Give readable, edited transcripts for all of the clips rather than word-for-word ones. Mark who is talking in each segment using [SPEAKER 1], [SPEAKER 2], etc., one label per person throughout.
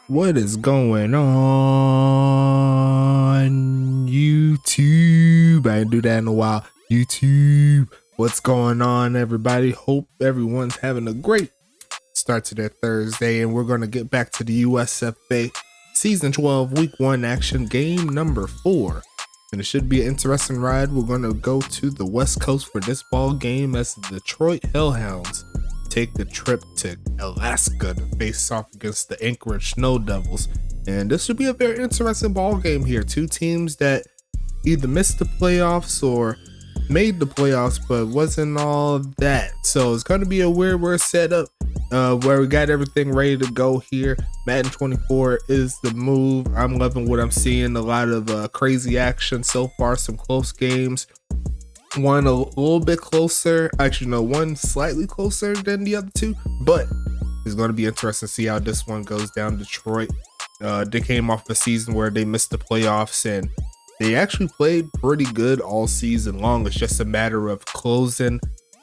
[SPEAKER 1] What is going on, YouTube? I didn't do that in a while. YouTube, what's going on, everybody? Hope everyone's having a great start to their Thursday, and we're going to get back to the USFA Season 12 Week 1 action, game number 4. And it should be an interesting ride. We're going to go to the West Coast for this ball game as the Detroit Hellhounds take the trip to Alaska to face off against the Anchorage Snow Devils. And this should be a very interesting ball game here. Two teams that either missed the playoffs or made the playoffs, but wasn't all that. So it's going to be a weird setup where we got everything ready to go here. Madden 24 is the move. I'm loving what I'm seeing. A lot of crazy action so far, some close games. One a little bit closer, actually no, one slightly closer than the other two, but it's going to be interesting to see how this one goes down. Detroit, they came off a season where they missed the playoffs, and they actually played pretty good all season long. It's just a matter of closing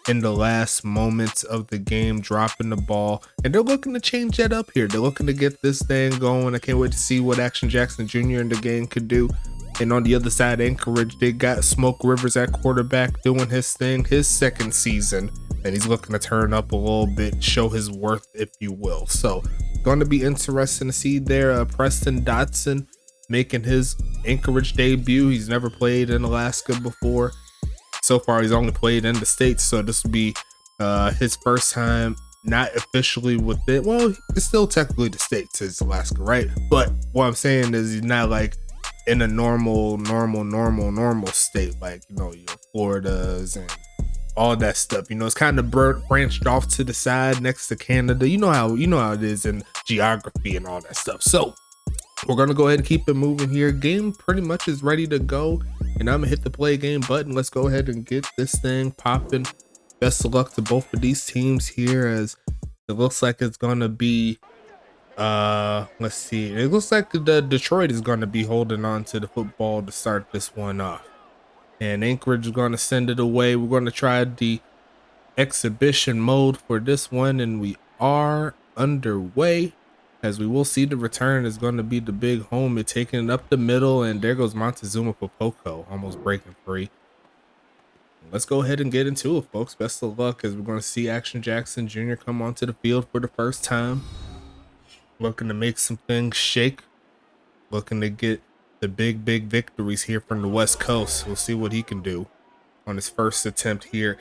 [SPEAKER 1] in the last moments of the game, dropping the ball, and they're looking to change that up here. They're looking to get this thing going. I can't wait to see what Action Jackson Jr. in the game could do. And on the other side, Anchorage, they got Smoke Rivers at quarterback doing his thing, his second season, and he's looking to turn up a little bit, show his worth, if you will. So going to be interesting to see there. Preston Dotson making his Anchorage debut. He's never played in Alaska before. So far, he's only played in the States, so this will be his first time not officially with it. Well, it's still technically the States, it's Alaska, right? But what I'm saying is he's not like in a normal state, like, you know, your Floridas and all that stuff. You know, it's kind of branched off to the side next to Canada. You know how it is in geography and all that stuff. So we're gonna go ahead and keep it moving here. Game pretty much is ready to go, and I'm gonna hit the play game button. Let's go ahead and get this thing popping. Best of luck to both of these teams here, as it looks like it's gonna be let's see, it looks like the Detroit is going to be holding on to the football to start this one off, and Anchorage is going to send it away. We're going to try the exhibition mode for this one, and we are underway, as we will see the return is going to be the big homie taking it up the middle, and there goes Montezuma for Poco, almost breaking free. Let's go ahead and get into it, folks. Best of luck, as we're going to see Action Jackson Jr. come onto the field for the first time. Looking to make some things shake, looking to get the big victories here from the West Coast. We'll see what he can do on his first attempt here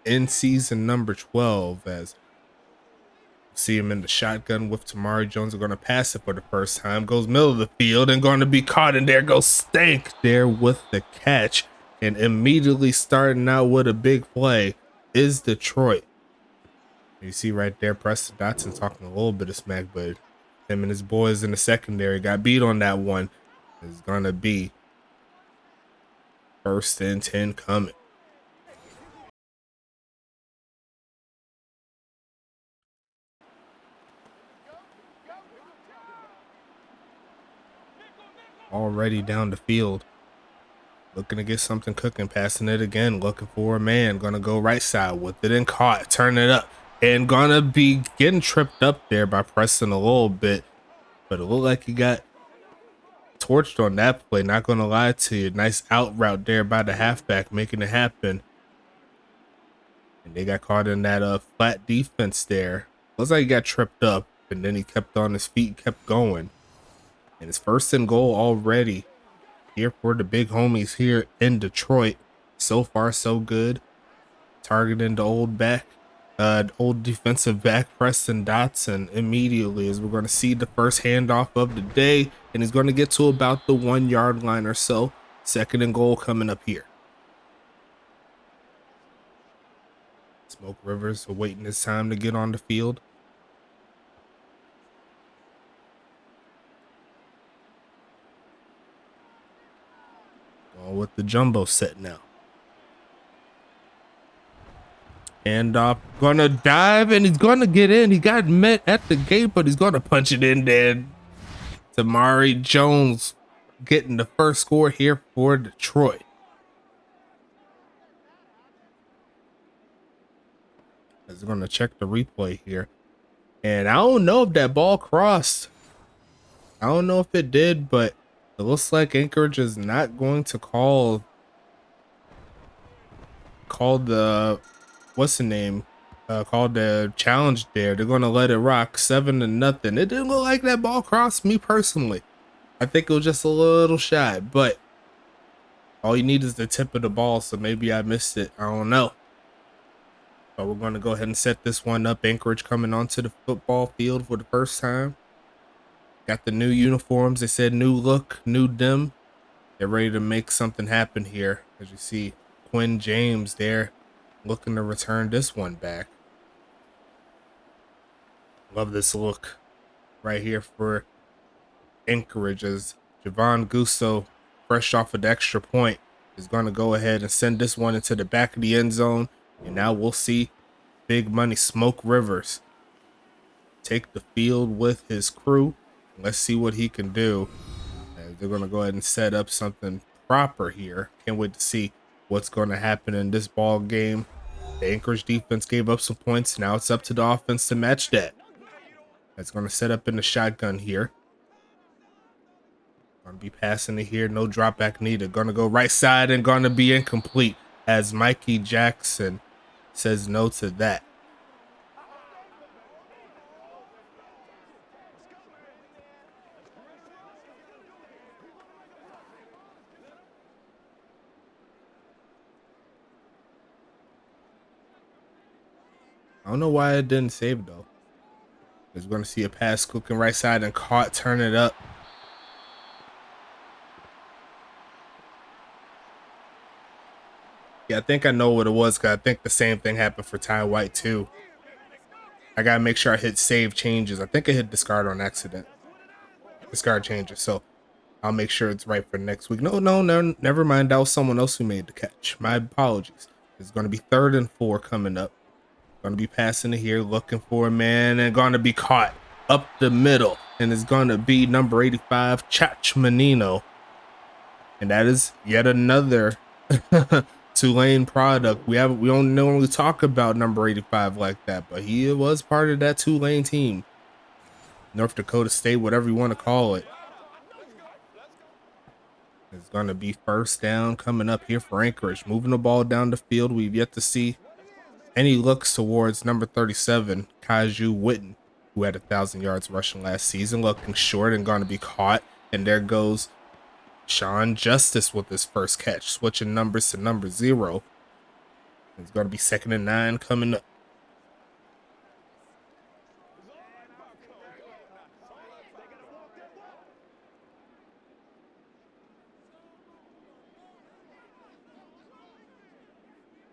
[SPEAKER 1] in season number 12, as we see him in the shotgun with Tamari Jones. Are going to pass it for the first time, goes middle of the field and going to be caught, and there goes Stank there with the catch. And immediately starting out with a big play is Detroit. You see right there, Preston Dotson talking a little bit of smack, but him and his boys in the secondary got beat on that one. It's gonna be 1st and 10 coming. Already down the field, looking to get something cooking, passing it again, looking for a man, gonna go right side with it and caught, turn it up. And gonna be getting tripped up there by Preston a little bit, but it looked like he got torched on that play. Not gonna lie to you, nice out route there by the halfback, making it happen. And they got caught in that flat defense there. Looks like he got tripped up, and then he kept on his feet, kept going. And it's 1st and goal already here for the big homies here in Detroit. So far, so good. Targeting the old defensive back Preston Dotson immediately, as we're going to see the first handoff of the day, and he's going to get to about the 1 yard line or so. 2nd and goal coming up here. Smoke Rivers awaiting his time to get on the field. Going with the jumbo set now. And gonna dive, and he's gonna get in. He got met at the gate, but he's gonna punch it in there. Tamari Jones getting the first score here for Detroit. As we're gonna check the replay here. And I don't know if that ball crossed. I don't know if it did, but it looks like Anchorage is not going to call the what's the name? Called the challenge there. They're gonna let it rock 7-0. It didn't look like that ball crossed me personally. I think it was just a little shy, but all you need is the tip of the ball, so maybe I missed it. I don't know. But we're gonna go ahead and set this one up. Anchorage coming onto the football field for the first time. Got the new uniforms. They said new look, new them. They're ready to make something happen here. As you see, Quinn James there looking to return this one back. Love this look right here for Anchorage as Javon Gusto, fresh off of the extra point, is going to go ahead and send this one into the back of the end zone. And now we'll see Big Money Smoke Rivers take the field with his crew. Let's see what he can do. They're going to go ahead and set up something proper here. Can't wait to see what's going to happen in this ball game. The Anchorage defense gave up some points. Now it's up to the offense to match that. That's going to set up in the shotgun here. Going to be passing it here. No drop back needed. Going to go right side and going to be incomplete as Mikey Jackson says no to that. I don't know why it didn't save though. We're going to see a pass cooking right side and caught, turn it up. Yeah, I think I know what it was because I think the same thing happened for Ty White too. I got to make sure I hit save changes. I think I hit discard on accident. Discard changes. So I'll make sure it's right for next week. No, never mind. That was someone else who made the catch. My apologies. It's going to be 3rd and 4 coming up. Going to be passing it here, looking for a man, and going to be caught up the middle. And it's going to be number 85, Chach Menino. And that is yet another Tulane product. We don't normally talk about number 85 like that, but he was part of that Tulane team. North Dakota State, whatever you want to call it. It's going to be first down coming up here for Anchorage. Moving the ball down the field. We've yet to see any looks towards number 37, Kaiju Witten, who had 1,000 yards rushing last season, looking short and going to be caught. And there goes Sean Justice with his first catch, switching numbers to number 0. It's going to be 2nd and 9 coming up.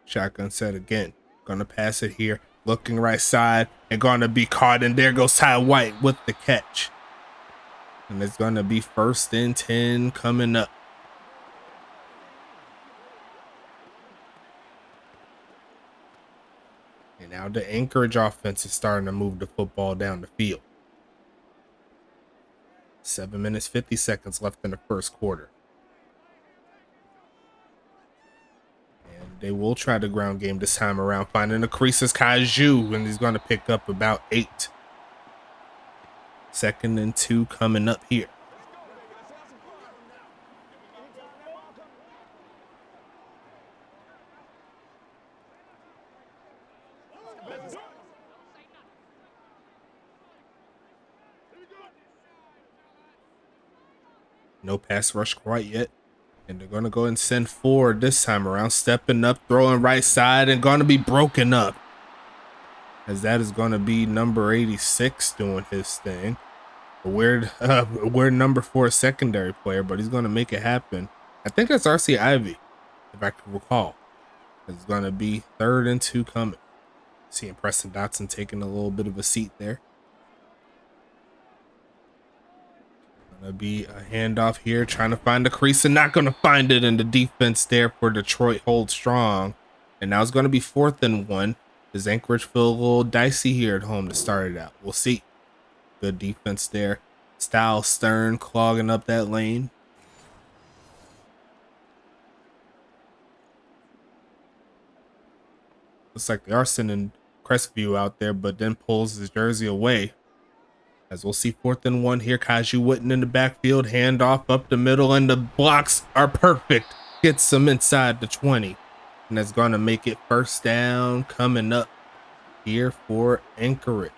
[SPEAKER 1] Shotgun set again. Gonna pass it here. Looking right side and gonna be caught. And there goes Ty White with the catch. And it's gonna be 1st and 10 coming up. And now the Anchorage offense is starting to move the football down the field. 7 minutes, 50 seconds left in the first quarter. They will try the ground game this time around, finding the creases Kaiju, and he's going to pick up about 8. 2nd and 2 coming up here. No pass rush quite yet. And they're going to go and send forward this time around, stepping up, throwing right side, and going to be broken up. As that is going to be number 86 doing his thing. A weird number for a secondary player, but he's going to make it happen. I think that's RC Ivy, if I can recall. It's going to be 3rd and 2 coming. Seeing Preston Dotson taking a little bit of a seat there. Gonna be a handoff here, trying to find the crease and not gonna find it, in the defense there for Detroit holds strong. And now it's gonna be 4th and 1. Does Anchorage feel a little dicey here at home to start it out? We'll see. Good defense there. Styles Stern clogging up that lane. Looks like they are sending Crestview out there, but then pulls his jersey away. As we'll see 4th and 1 here. Kaiju Witten in the backfield, handoff up the middle, and the blocks are perfect. Gets him inside the 20. And that's going to make it 1st down coming up here for Anchorage.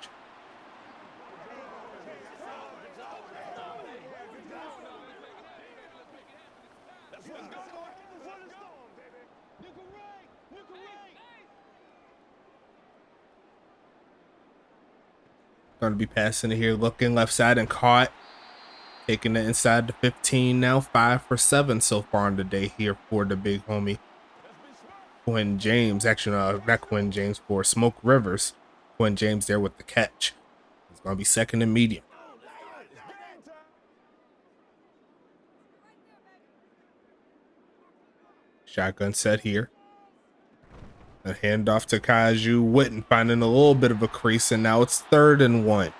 [SPEAKER 1] Going to be passing it here, looking left side and caught. Taking it inside the 15 now. 5 for 7 so far in the day here for the big homie Quinn James. Actually, not Quinn James, for Smoke Rivers. Quinn James there with the catch. It's going to be 2nd and medium. Shotgun set here. A handoff to Kaiju Witten, finding a little bit of a crease, and now it's 3rd and 1.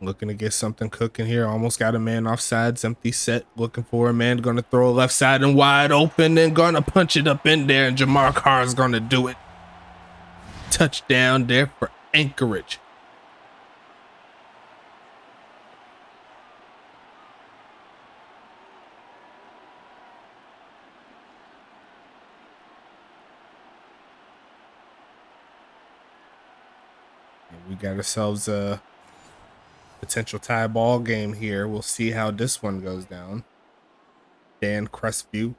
[SPEAKER 1] Looking to get something cooking here. Almost got a man off sides. Empty set. Looking for a man. Going to throw a left side and wide open and going to punch it up in there. And Jamar Carr is going to do it. Touchdown there for Anchorage. And we got ourselves a potential tie ball game here. We'll see how this one goes down. Dan Crestview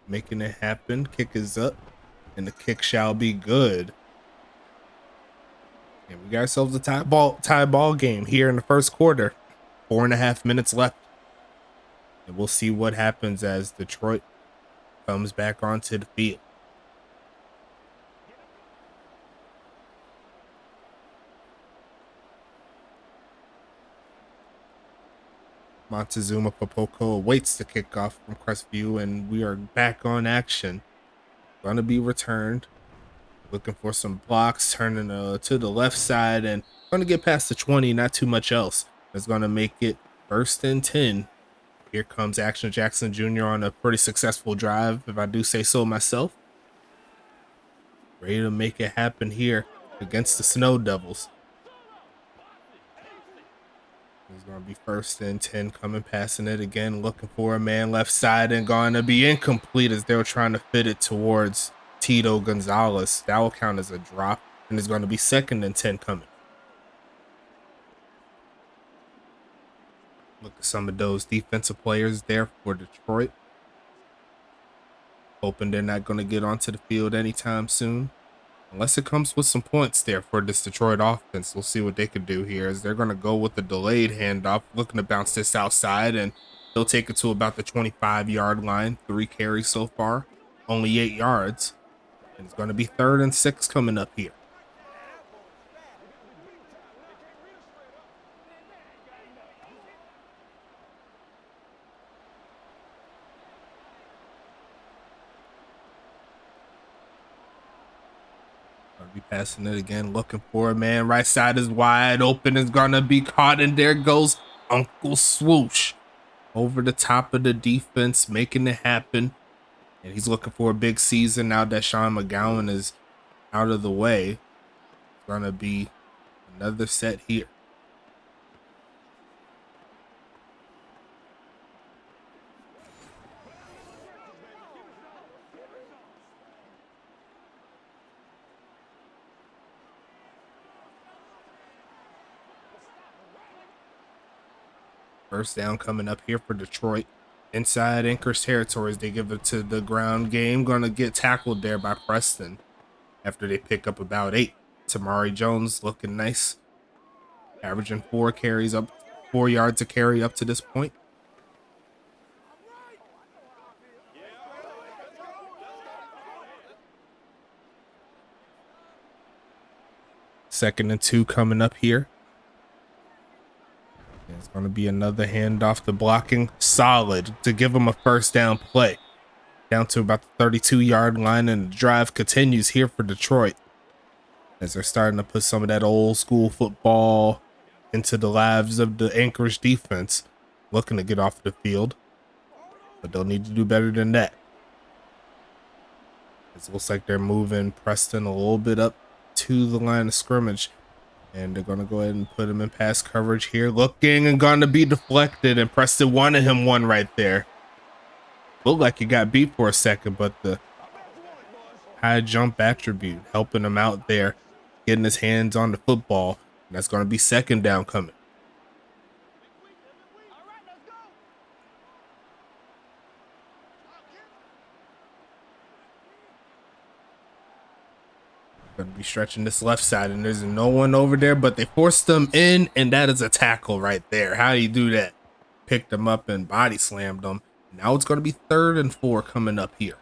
[SPEAKER 1] making it happen. Kick is up, and the kick shall be good. And we got ourselves a tie ball game here in the 1st quarter. 4.5 minutes left. And we'll see what happens as Detroit comes back onto the field. Montezuma Popoko awaits the kickoff from Crestview, and we are back on action. Going to be returned. Looking for some blocks, turning to the left side, and going to get past the 20, not too much else. It's going to make it 1st and 10. Here comes Action Jackson Jr. on a pretty successful drive, if I do say so myself. Ready to make it happen here against the Snow Devils. It's going to be 1st and 10, coming, passing it again, looking for a man left side, and going to be incomplete as they're trying to fit it towards Tito Gonzalez. That will count as a drop, and it's going to be 2nd and 10 coming. Look at some of those defensive players there for Detroit. Hoping they're not going to get onto the field anytime soon. Unless it comes with some points there for this Detroit offense. We'll see what they could do here as they're going to go with the delayed handoff. Looking to bounce this outside, and they'll take it to about the 25-yard line. 3 carries so far. Only 8 yards. And it's going to be 3rd and 6 coming up here. Be passing it again, looking for a man. Right side is wide open. It's gonna be caught, and there goes Uncle Swoosh over the top of the defense, making it happen. And he's looking for a big season now that Sean McGowan is out of the way. It's gonna be another set here. First down coming up here for Detroit. Inside Anchorage territories, they give it to the ground game. Gonna get tackled there by Preston after they pick up about 8. Tamari Jones looking nice. Averaging 4 carries, up 4 yards a carry up to this point. Second and 2 coming up here. It's going to be another handoff to blocking. Solid to give them a first down play. down to about the 32-yard line, and the drive continues here for Detroit as they're starting to put some of that old school football into the lives of the Anchorage defense, looking to get off the field, but they'll need to do better than that. It looks like they're moving Preston a little bit up to the line of scrimmage, and they're going to go ahead and put him in pass coverage here, looking and going to be deflected, and Preston wanted him one right there. Looked like he got beat for a second, but the high jump attribute helping him out there, getting his hands on the football, and that's going to be second down coming. Going to be stretching this left side, and there's no one over there, but they forced them in, and that is a tackle right there. How do you do that? Picked them up and body slammed them. Now it's going to be 3rd and 4 coming up here.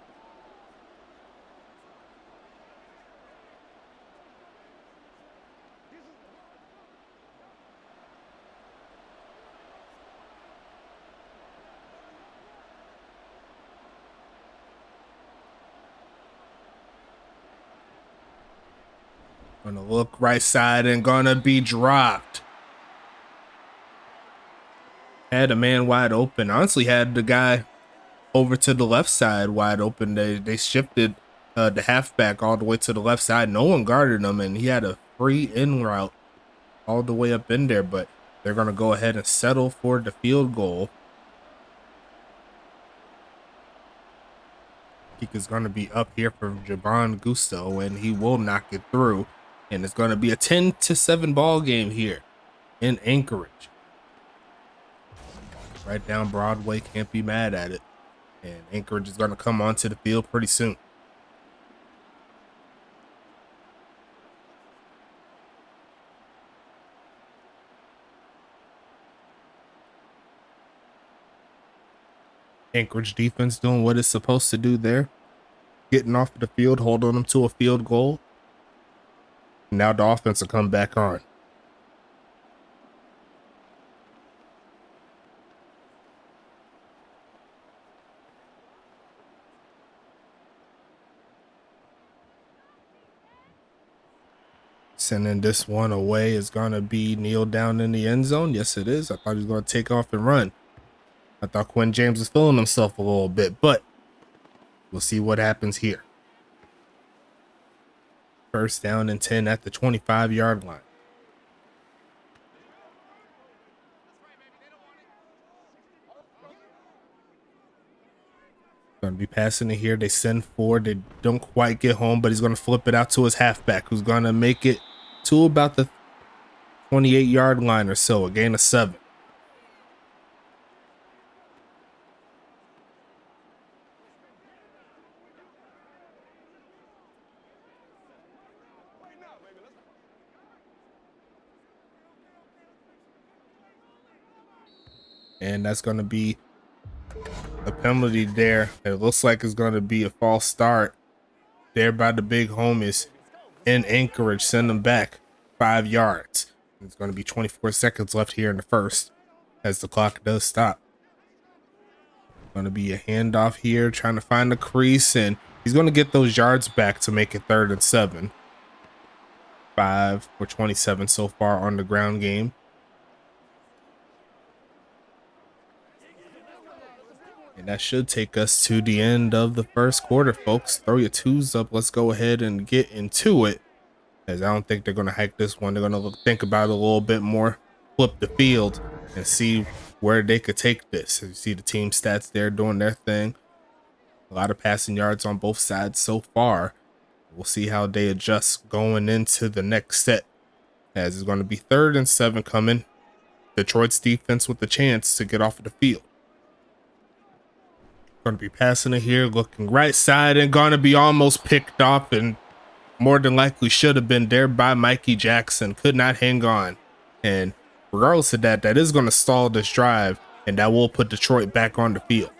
[SPEAKER 1] Gonna look right side and gonna be dropped. Had a man wide open. Honestly, had the guy over to the left side wide open. They shifted the halfback all the way to the left side. No one guarded him, and he had a free in route all the way up in there, but they're gonna go ahead and settle for the field goal. Kick is gonna be up here from Javon Gusto, and he will knock it through. And it's going to be a 10-7 ball game here in Anchorage. Right down Broadway, can't be mad at it. And Anchorage is going to come onto the field pretty soon. Anchorage defense doing what it's supposed to do there. Getting off of the field, holding them to a field goal. Now the offense will come back on. Sending this one away is going to be kneeled down in the end zone. Yes, it is. I thought he was going to take off and run. I thought Quinn James was feeling himself a little bit, but we'll see what happens here. 1st down and 10 at the 25-yard line. Going to be passing it here. They send 4. They don't quite get home, but he's going to flip it out to his halfback, who's going to make it to about the 28-yard line or so, a gain of 7. And that's going to be a penalty there. It looks like it's going to be a false start there by the big homies in Anchorage. Send them back 5 yards. It's going to be 24 seconds left here in the first as the clock does stop. Going to be a handoff here, trying to find the crease, and he's going to get those yards back to make it 3rd and 7. 5 for 27 so far on the ground game. And that should take us to the end of the first quarter, folks. Throw your 2s up. Let's go ahead and get into it, as I don't think they're going to hike this one. They're going to think about it a little bit more, flip the field, and see where they could take this. As you see the team stats there doing their thing. A lot of passing yards on both sides so far. We'll see how they adjust going into the next set, as it's going to be 3rd and 7 coming. Detroit's defense with the chance to get off of the field. Going to be passing it here, looking right side, and going to be almost picked off, and more than likely should have been there by Mikey Jackson. Could not hang on. And regardless of that, that is going to stall this drive, and that will put Detroit back on the field.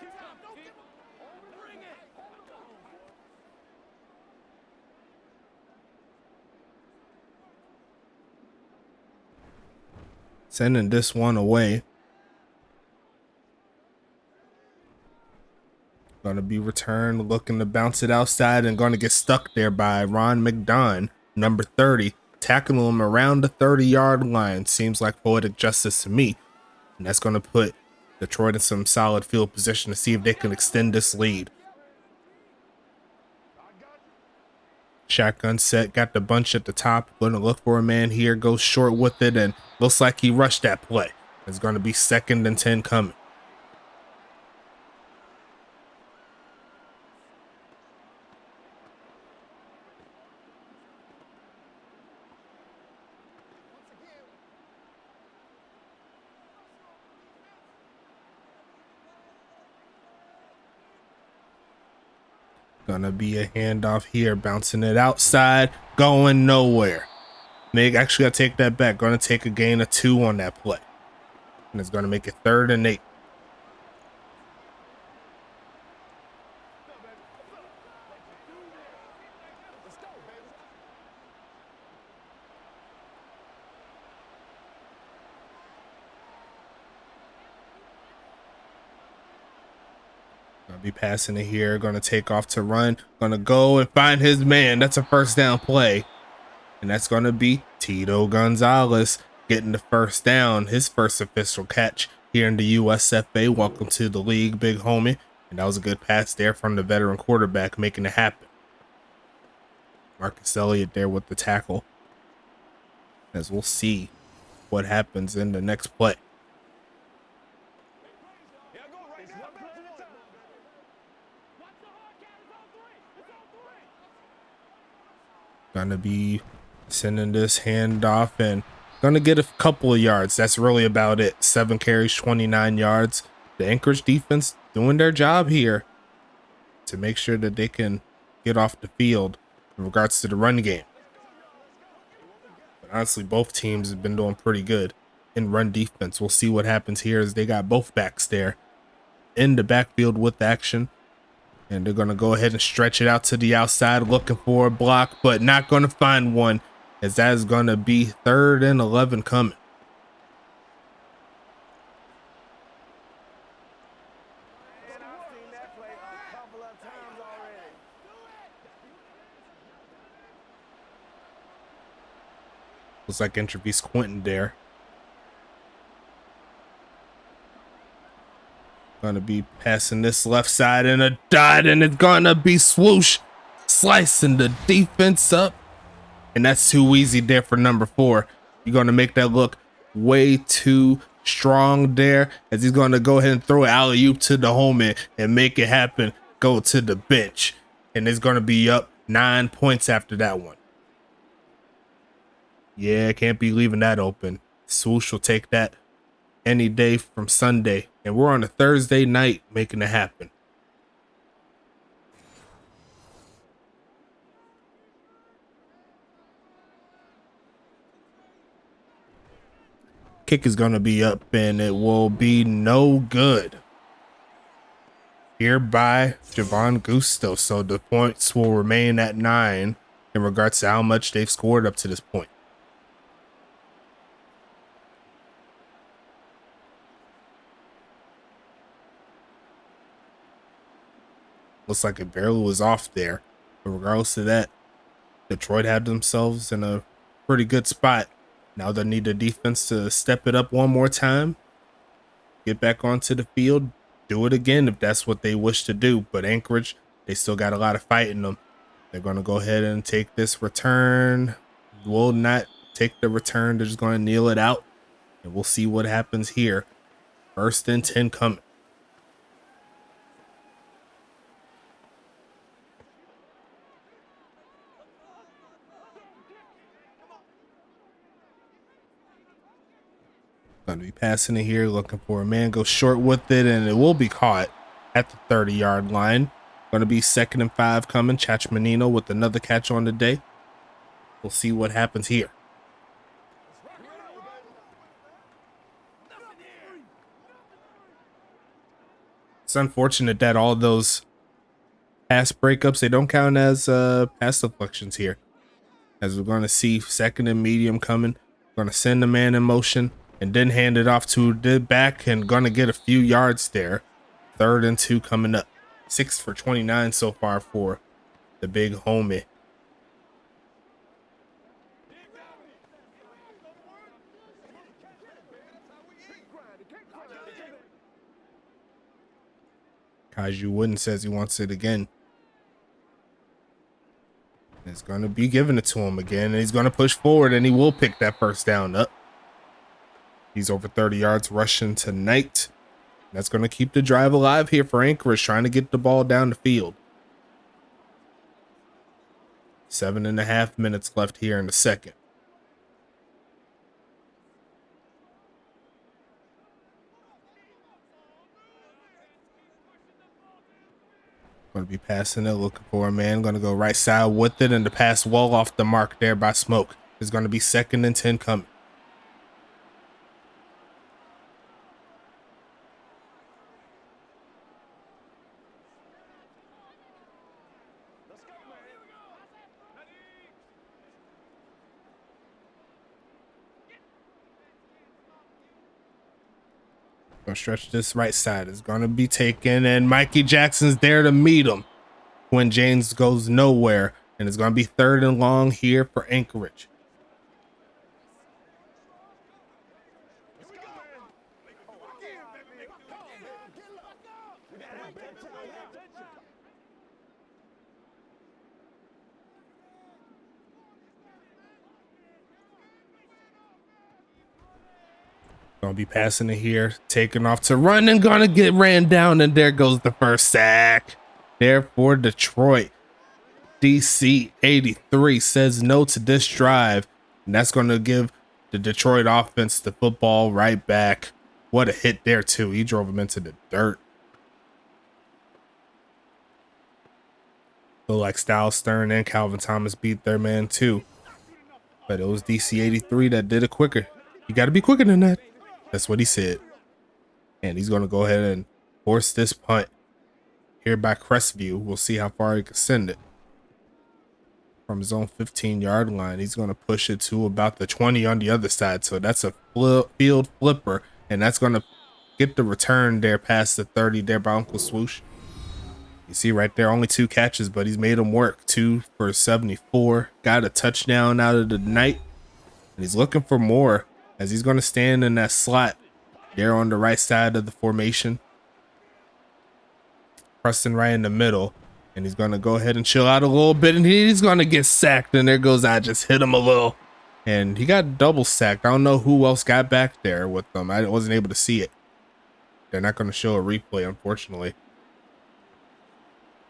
[SPEAKER 1] Sending this one away. Going Gonna be returned, looking to bounce it outside and gonna get stuck there by Ron McDon, number 30, tackling him around the 30-yard line. Seems like poetic justice to me. And that's gonna put Detroit in some solid field position to see if they can extend this lead. Shotgun set, got the bunch at the top, gonna look for a man here, goes short with it, and looks like he rushed that play. It's gonna be 2nd and 10 coming. Gonna be a handoff here, bouncing it outside, going nowhere. They actually gotta take that back. Gonna take a gain of 2 on that play. And it's gonna make it 3rd and 8. Gonna be passing it here, gonna take off to run, gonna go and find his man. That's a first down play. And that's gonna be Tito Gonzalez getting the first down, his first official catch here in the USFA. Welcome to the league, big homie. And that was a good pass there from the veteran quarterback, making it happen. Marcus Elliott there with the tackle. As we'll see what happens in the next play. Gonna be sending this handoff and gonna get a couple of yards. That's really about it. 7 carries, 29 yards. The Anchorage defense doing their job here to make sure that they can get off the field in regards to the run game. But honestly, both teams have been doing pretty good in run defense. We'll see what happens here as they got both backs there in the backfield with action. And they're going to go ahead and stretch it out to the outside, looking for a block, but not going to find one, as that is going to be 3rd and 11 coming. Looks like Intravies Quentin there. Gonna be passing this left side and a dot, and it's gonna be swoosh, slicing the defense up. And that's too easy there for number 4. You're gonna make that look way too strong there, as he's gonna go ahead and throw an alley-oop to the homie and make it happen, go to the bench. And it's gonna be up 9 points after that one. Yeah, can't be leaving that open. Swoosh will take that any day from Sunday, and we're on a Thursday night making it happen. Kick is going to be up, and it will be no good here by Javon Gusto. So the points will remain at 9 in regards to how much they've scored up to this point. Looks like it barely was off there. But regardless of that, Detroit had themselves in a pretty good spot. Now they need the defense to step it up one more time. Get back onto the field. Do it again if that's what they wish to do. But Anchorage, they still got a lot of fight in them. They're going to go ahead and take this return. Will not take the return. They're just going to kneel it out. And we'll see what happens here. 1st and 10 coming. Going to be passing it here, looking for a man, go short with it, and it will be caught at the 30-yard line. Going to be 2nd and 5 coming. Chachmanino with another catch on the day. We'll see what happens here. It's unfortunate that all those pass breakups, they don't count as pass deflections here. As we're going to see 2nd and medium coming. Going to send the man in motion and then hand it off to the back and going to get a few yards there. 3rd and 2 coming up. 6 for 29 so far for the big homie. Kaiju Wooden says he wants it again. It's going to be giving it to him again, and he's going to push forward, and he will pick that first down up. He's over 30 yards rushing tonight. That's going to keep the drive alive here for Anchorage, trying to get the ball down the field. 7.5 minutes left here in the second. Going to be passing it, looking for a man. Going to go right side with it, and the pass well off the mark there by Smoke. It's going to be 2nd and 10 coming. Gonna stretch this right side. Is gonna be taken, and Mikey Jackson's there to meet him when James goes nowhere, and it's gonna be 3rd and long here for Anchorage. Gonna be passing it here, taking off to run, and gonna get ran down, and there goes the first sack there for Detroit. DC 83 says no to this drive, and that's gonna give the Detroit offense the football right back. What a hit there too. He drove him into the dirt. Feel like Styles Stern and Calvin Thomas beat their man too, but it was DC 83 that did it quicker. You got to be quicker than that. That's what he said. And he's going to go ahead and force this punt here by Crestview. We'll see how far he can send it. From his own 15-yard line, he's going to push it to about the 20 on the other side. So that's a field flipper, and that's going to get the return there past the 30 there by Uncle Swoosh. You see right there, only 2 catches, but he's made them work. 2 for 74. Got a touchdown out of the night, and he's looking for more, as he's going to stand in that slot there on the right side of the formation. Preston right in the middle, and he's going to go ahead and chill out a little bit, and he's going to get sacked, and there goes, I just hit him a little, and he got double sacked. I don't know who else got back there with them. I wasn't able to see it. They're not going to show a replay, unfortunately.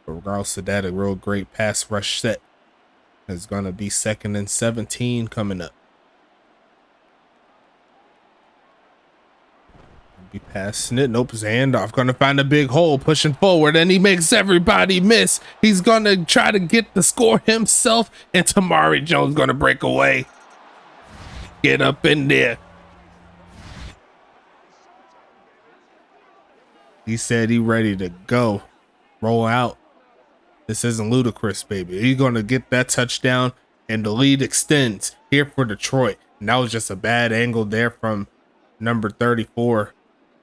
[SPEAKER 1] But regardless of that, a real great pass rush set is going to be 2nd and 17 coming up. Be passing it. Nope, his handoff. Gonna find a big hole, pushing forward, and he makes everybody miss. He's gonna try to get the score himself, and Tamari Jones gonna break away. Get up in there. He said he ready to go. Roll out. This isn't ludicrous, baby. He's gonna get that touchdown, and the lead extends here for Detroit. And that was just a bad angle there from number 34.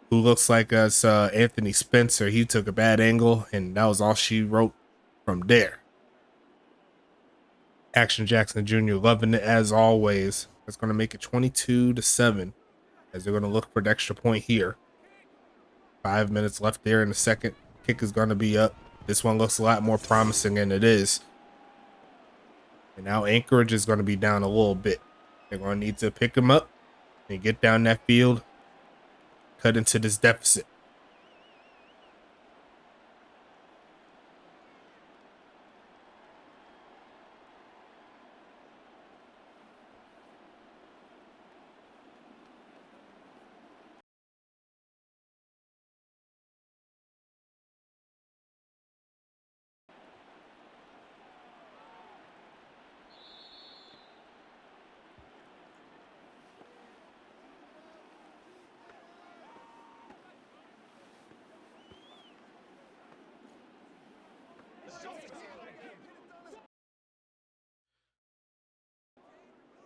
[SPEAKER 1] Who looks like us, Anthony Spencer. He took a bad angle, and that was all she wrote from there. Action Jackson Jr. loving it as always. That's going to make it 22-7, as they're going to look for the extra point here. 5 minutes left there in the second. Kick is going to be up. This one looks a lot more promising than it is. And now Anchorage is going to be down a little bit. They're going to need to pick him up and get down that field. Cut into this deficit.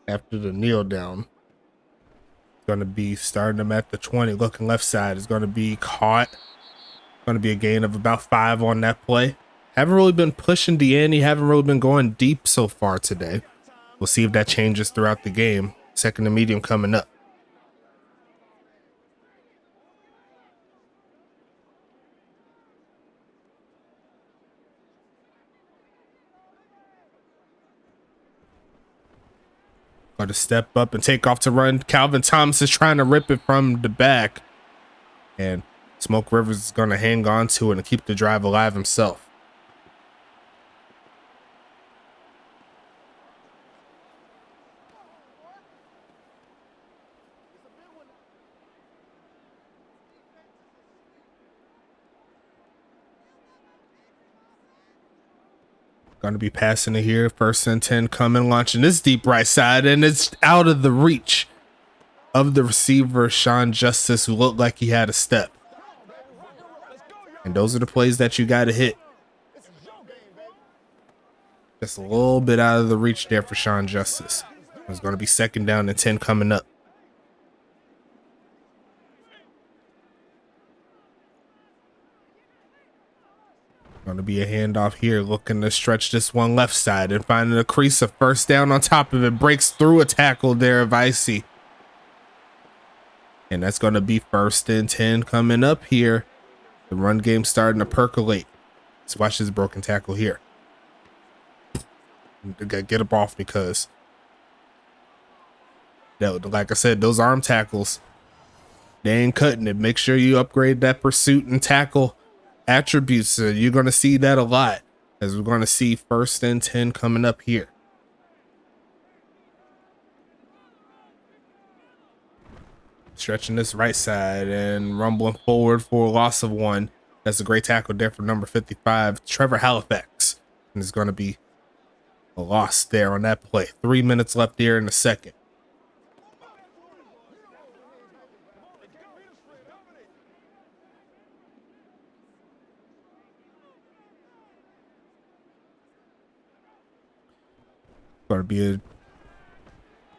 [SPEAKER 1] After the kneel down, going to be starting him at the 20, looking left side. Is going to be caught Going to be a gain of about 5 on that play. Haven't really been pushing Deanne. Haven't really been going deep so far today. We'll see if that changes throughout the game. Second and medium coming up. Got to step up and take off to run. Calvin Thomas is trying to rip it from the back. And Smoke Rivers is going to hang on to it and keep the drive alive himself. Going to be passing it here. First and 10 coming, launching this deep right side, and it's out of the reach of the receiver, Sean Justice, who looked like he had a step. And those are the plays that you got to hit. Just a little bit out of the reach there for Sean Justice. It's going to be second down and 10 coming up. Going to be a handoff here, looking to stretch this one left side and finding a crease of first down on top of it. Breaks through a tackle there of Icy. And that's going to be first and 10 coming up here. The run game starting to percolate. Let's watch this broken tackle here. Gotta get up off because, like I said, those arm tackles, they ain't cutting it. Make sure you upgrade that pursuit and tackle attributes. You're going to see that a lot, as we're going to see first and 10 coming up here. Stretching this right side and rumbling forward for a loss of 1. That's a great tackle there for number 55, Trevor Halifax. And it's going to be a loss there on that play. 3 minutes left here in the second. Going to be a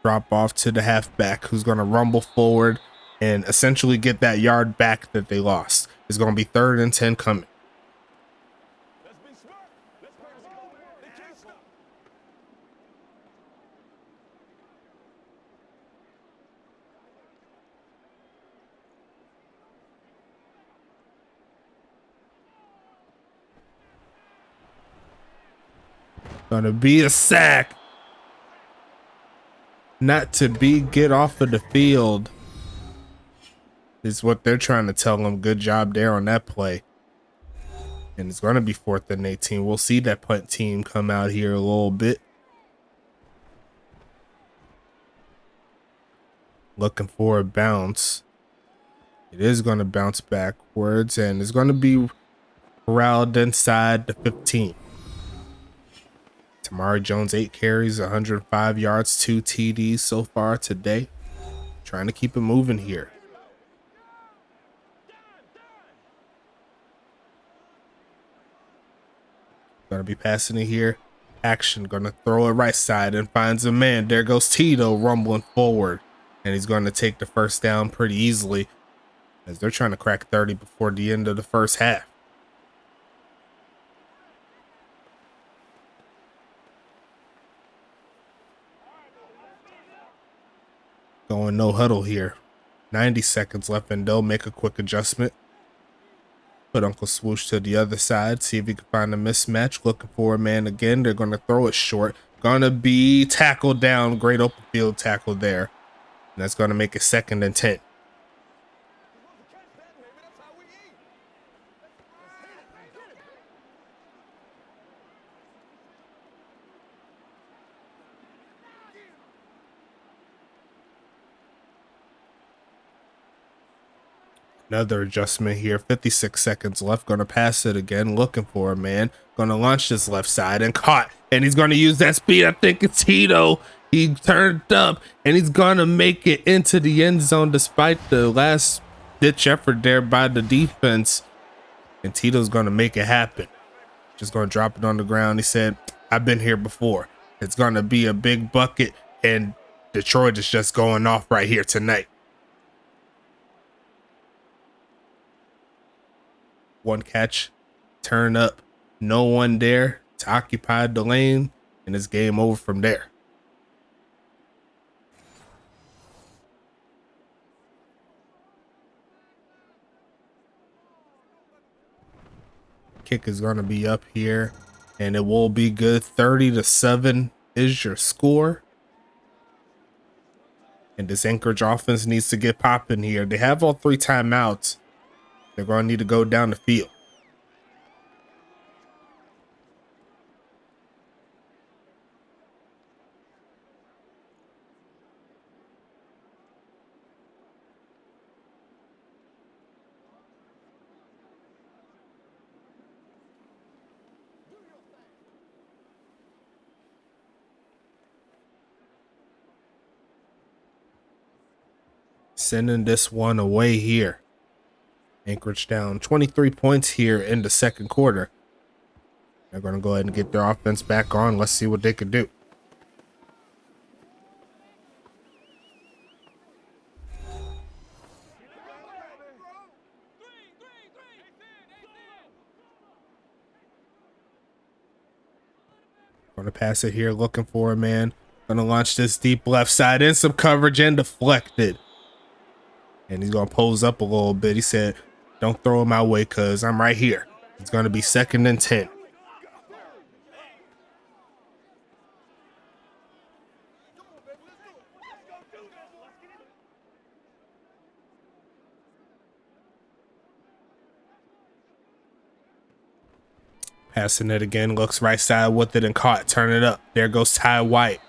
[SPEAKER 1] drop off to the halfback, who's going to rumble forward and essentially get that yard back that they lost. It's going to be third and 10 coming. Going to be a sack. Not to be get off of the field is what they're trying to tell them. Good job there on that play. And it's going to be 4th and 18. We'll see that punt team come out here a little bit. Looking for a bounce. It is going to bounce backwards, and it's going to be corralled inside the 15. Tamari Jones, 8 carries, 105 yards, 2 TDs so far today. Trying to keep it moving here. Going to be passing it here. Action, going to throw it right side and finds a man. There goes Tito rumbling forward. And he's going to take the first down pretty easily, as they're trying to crack 30 before the end of the first half. Going no huddle here. 90 seconds left, and they'll make a quick adjustment. Put Uncle Swoosh to the other side, see if he can find a mismatch. Looking for a man again. They're going to throw it short. Going to be tackled down. Great open field tackle there. And that's going to make it 2nd and 10. Another adjustment here. 56 seconds left. Going to pass it again. Looking for a man. Going to launch this left side and caught. And he's going to use that speed. I think it's Tito. He turned up and he's going to make it into the end zone despite the last ditch effort there by the defense. And Tito's going to make it happen. Just going to drop it on the ground. He said, I've been here before. It's going to be a big bucket, and Detroit is just going off right here tonight. one catch, turn up, no one there to occupy the lane, and it's game over from there. Kick is going to be up here, and it will be good. 30-7 is your score. And this Anchorage offense needs to get popping here. They have all 3 timeouts. They're going to need to go down the field. Sending this one away here. Anchorage down 23 points here in the second quarter. They're going to go ahead and get their offense back on. Let's see what they can do. Going to pass it here, looking for a man. Going to launch this deep left side in some coverage and deflected. And he's going to pose up a little bit. He said, don't throw him my way because I'm right here. It's going to be 2nd and 10. Passing it again, looks right side with it and caught. Turn it up. There goes Ty White.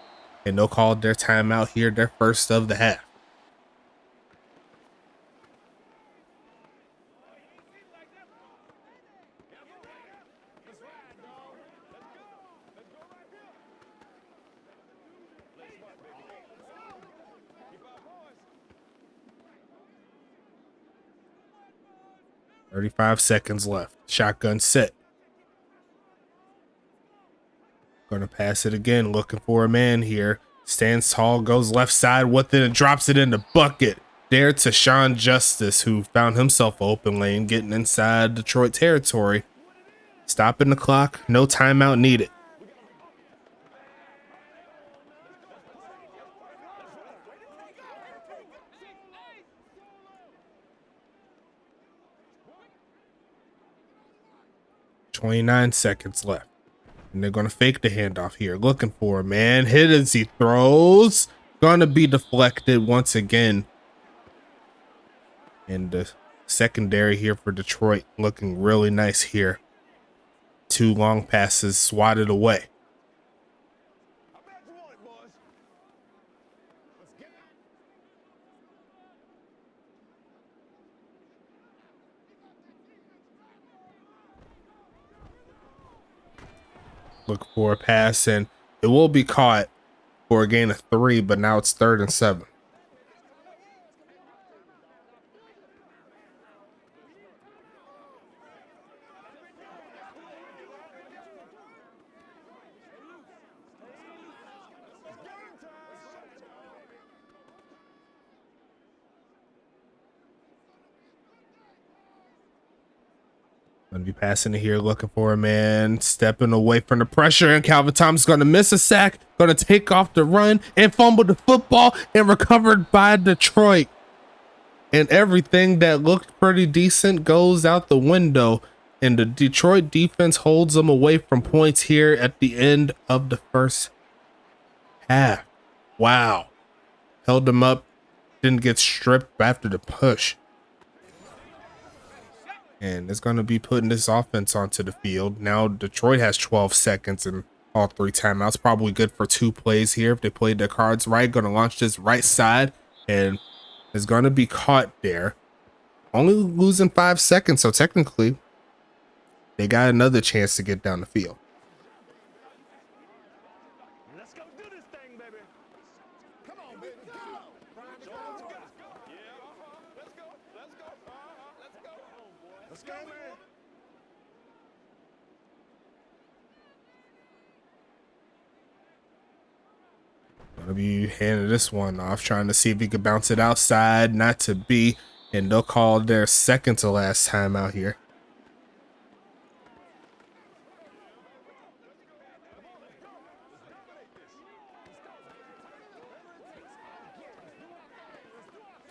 [SPEAKER 1] And they'll call their timeout here, their first of the half. "35 seconds left. Shotgun set. Gonna pass it again, looking for a man here. Stands tall, goes left side with it and drops it in the bucket. There to Sean Justice, who found himself open lane, getting inside Detroit territory. Stopping the clock, no timeout needed. "29 seconds left. And they're going to fake the handoff here. Looking for a man. Hit as he throws. Going to be deflected once again. And the secondary here for Detroit looking really nice here. 2 long passes swatted away. Look for a pass, and it will be caught for a gain of 3, but now it's 3rd and 7. Gonna be passing it here, looking for a man, stepping away from the pressure, and Calvin Thomas gonna miss a sack, gonna take off the run and fumble the football, and recovered by Detroit. And everything that looked pretty decent goes out the window, and the Detroit defense holds them away from points here at the end of the first half. Wow. Held them up, didn't get stripped after the push. And it's going to be putting this offense onto the field. Now Detroit has 12 seconds and all 3 timeouts. Probably good for 2 plays here if they played their cards right. Going to launch this right side, and it's going to be caught there. Only losing 5 seconds, so technically they got another chance to get down the field.
[SPEAKER 2] Let's go do this thing, baby. Come on, baby. Go. Let's go. Let's go. Let's go, man.
[SPEAKER 1] Gonna be handing this one off, trying to see if he could bounce it outside. Not to be, and they'll call their second to last time out here.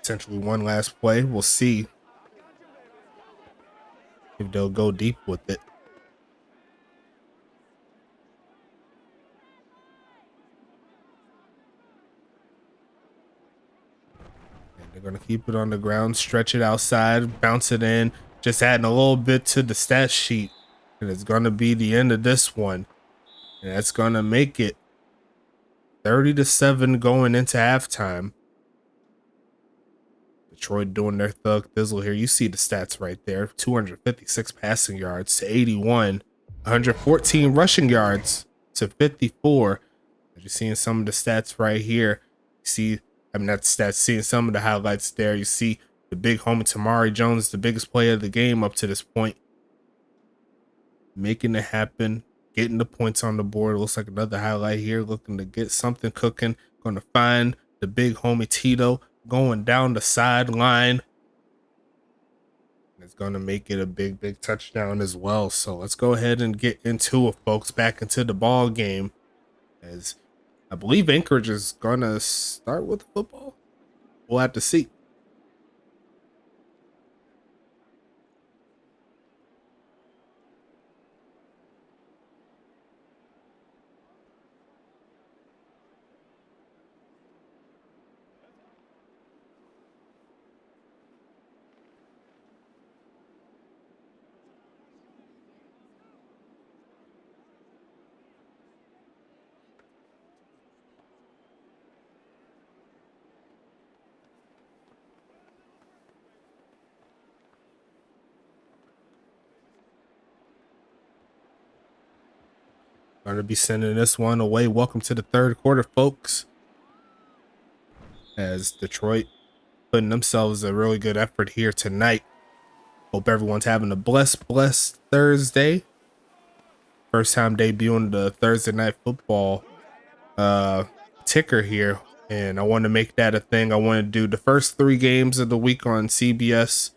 [SPEAKER 1] Potentially one last play. We'll see if they'll go deep with it. And they're going to keep it on the ground, stretch it outside, bounce it in, just adding a little bit to the stat sheet. And it's going to be the end of this one. And that's going to make it 30-7 going into halftime. Detroit doing their thug thizzle here. You see the stats right there. 256 passing yards to 81. 114 rushing yards to 54. You're seeing some of the stats right here. You see, I mean, not stats, seeing some of the highlights there. You see the big homie Tamari Jones, the biggest player of the game up to this point. Making it happen. Getting the points on the board. Looks like another highlight here. Looking to get something cooking. Going to find the big homie Tito going down the sideline. It's going to make it a big touchdown as well. So let's go ahead and get into it, folks. Back into the ball game, as I believe Anchorage is going to start with the football. We'll have to see. Going to be sending this one away. Welcome to the third quarter, folks. As Detroit putting themselves a really good effort here tonight. Hope everyone's having a blessed Thursday. First time debuting the Thursday Night Football ticker here. And I want to make that a thing. I want to do the first 3 games of the week on CBS.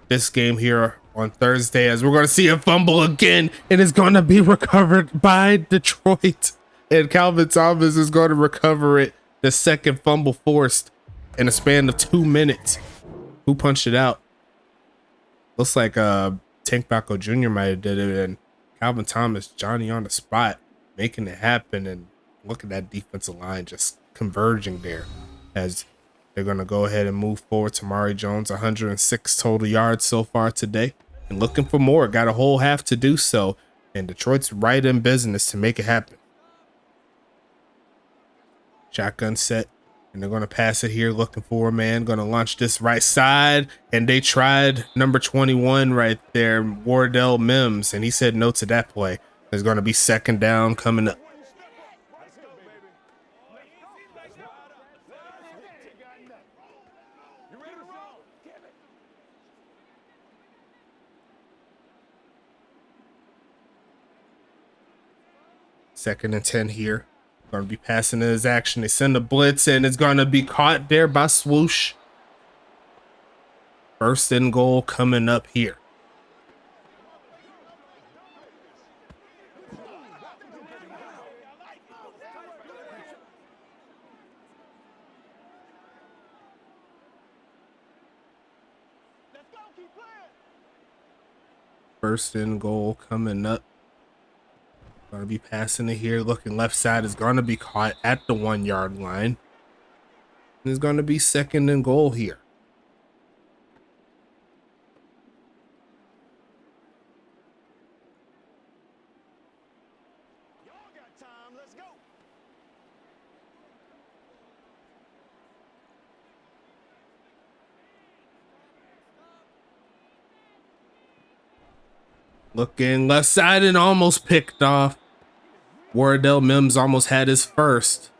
[SPEAKER 1] This game here on Thursday, as we're going to see a fumble again, and it's going to be recovered by Detroit. And Calvin Thomas is going to recover it. The second fumble forced in a span of 2 minutes. Who punched it out? Looks like Tank Bacco Jr. might have did it, and Calvin Thomas, Johnny on the spot, making it happen. And look at that defensive line just converging there, as they're going to go ahead and move forward. Tamari Jones, 106 total yards so far today, and looking for more. Got a whole half to do so, and Detroit's right in business to make it happen. Shotgun set, and they're going to pass it here, looking for a man. Going to launch this right side, and they tried number 21 right there, Wardell Mims, and he said no to that play. There's going to be second down coming up. Second and 10 here. Going to be passing in his action. They send a blitz, and it's going to be caught there by Swoosh. First and goal coming up here. First and goal coming up. Going to be passing it here. Looking left side, is going to be caught at the 1 yard line. And it's going to be second and goal here.
[SPEAKER 2] Y'all got time. Let's go.
[SPEAKER 1] Looking left side and almost picked off. Wardell Mims almost had his first.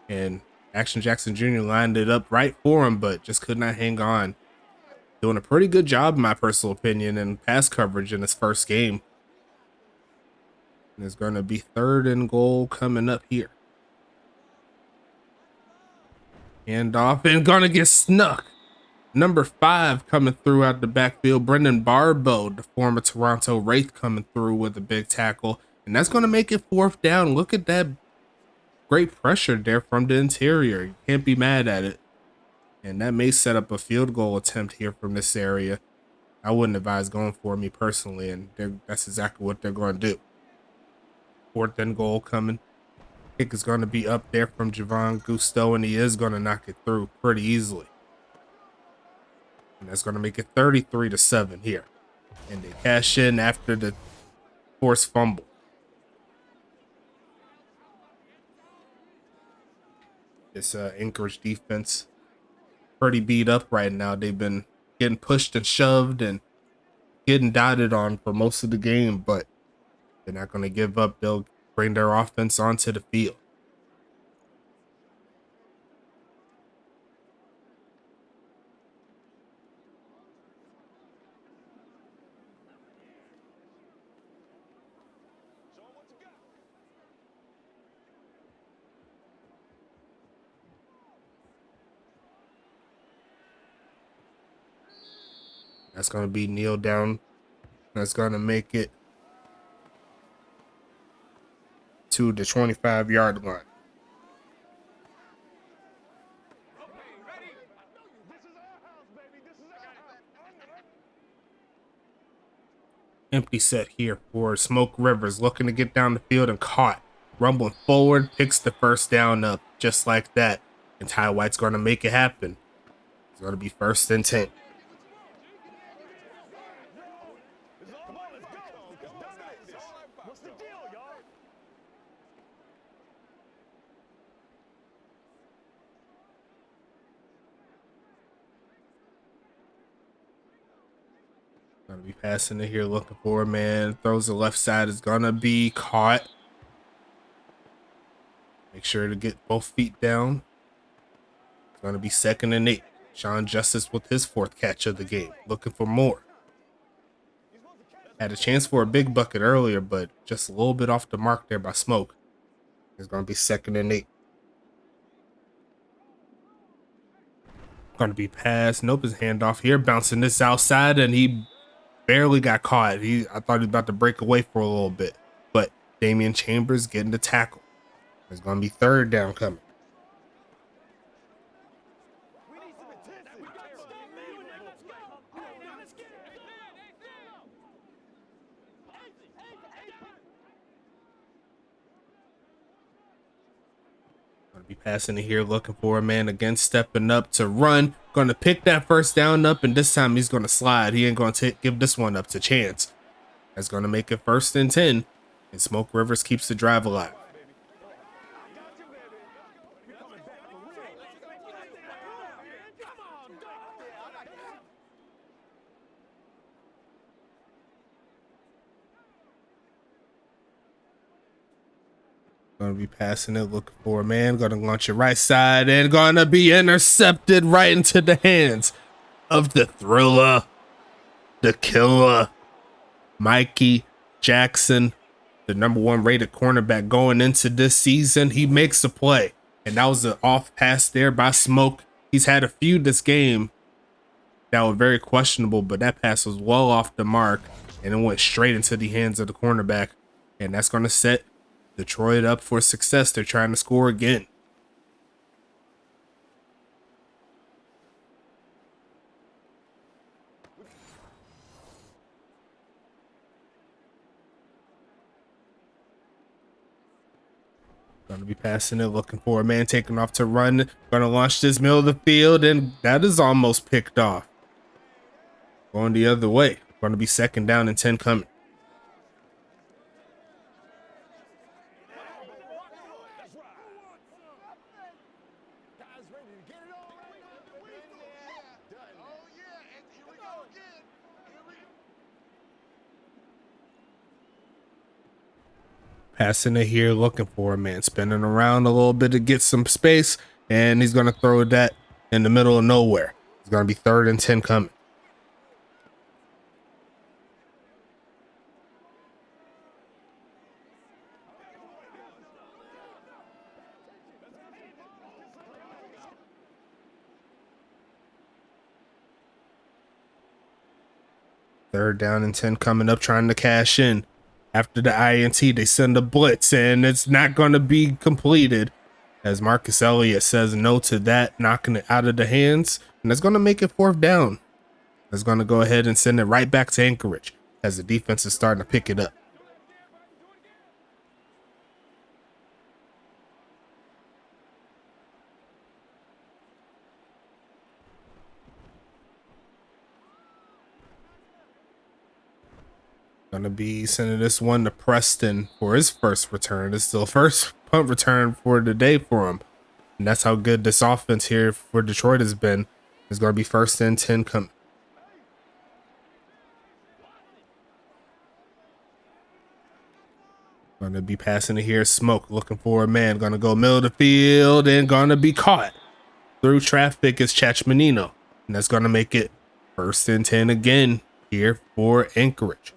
[SPEAKER 1] And Action Jackson Jr. lined it up right for him, but just could not hang on. Doing a pretty good job, in my personal opinion, in pass coverage in his first game. And there's going to be third and goal coming up here. Hand off and going to get snuck. Number 5 coming through out the backfield. Brendan Barbeau, the former Toronto Wraith, coming through with a big tackle. And that's going to make it fourth down. Look at that great pressure there from the interior. You can't be mad at it. And that may set up a field goal attempt here from this area. I wouldn't advise going for me personally, and that's exactly what they're going to do. 4th and goal coming. Kick is going to be up there from Javon Gusto, and he is going to knock it through pretty easily. And that's going to make it 33-7 here. And they cash in after the forced fumble. This Anchorage defense pretty beat up right now. They've been getting pushed and shoved and getting dotted on for most of the game, but they're not going to give up. They'll bring their offense onto the field. That's going to be kneel down. That's going to make it to the 25-yard line. Empty set here for Smoke Rivers, looking to get down the field and caught. Rumbling forward, picks the first down up just like that. And Ty White's going to make it happen. It's going to be 1st and 10.
[SPEAKER 2] What's the deal, y'all?
[SPEAKER 1] Going to be passing it here, looking for a man. Throws the left side, is going to be caught. Make sure to get both feet down. It's going to be 2nd and 8. Sean Justice with his 4th catch of the game, looking for more. Had a chance for a big bucket earlier, but just a little bit off the mark there by Smoke. It's going to be 2nd and 8. Going to be passed. Nope, his handoff here, bouncing this outside, and he barely got caught. I thought he was about to break away for a little bit, but Damian Chambers getting the tackle. It's going to be 3rd down coming. Be passing it here, looking for a man again, stepping up to run. Going to pick that first down up, and this time he's going to slide. He ain't going to give this one up to Chance. That's going to make it 1st and 10, and Smoke Rivers keeps the drive alive. Going to be passing it, looking for a man. Going to launch it right side and going to be intercepted right into the hands of the thriller, the killer, Mikey Jackson, the #1 rated cornerback going into this season. He makes a play, and that was an off pass there by Smoke. He's had a few this game that were very questionable, but that pass was well off the mark, and it went straight into the hands of the cornerback, and that's going to set Detroit up for success. They're trying to score again. Going to be passing it, looking for a man, taking off to run. Going to launch this middle of the field, and that is almost picked off. Going the other way. Going to be 2nd down and 10 coming. Passing it here, looking for a man, spinning around a little bit to get some space, and he's going to throw that in the middle of nowhere. It's going to be 3rd and 10 coming. Third down and 10 coming up, trying to cash in. After the INT, they send a blitz, and it's not going to be completed as Marcus Elliott says no to that, knocking it out of the hands. And that's going to make it 4th down. That's going to go ahead and send it right back to Anchorage as the defense is starting to pick it up. Gonna be sending this one to Preston for his first return. It's still first punt return for the day for him. And that's how good this offense here for Detroit has been. It's gonna be 1st and 10 coming. Gonna be passing it here. Smoke looking for a man. Gonna go middle of the field and gonna be caught through traffic is Chachmanino. And that's gonna make it 1st and 10 again here for Anchorage.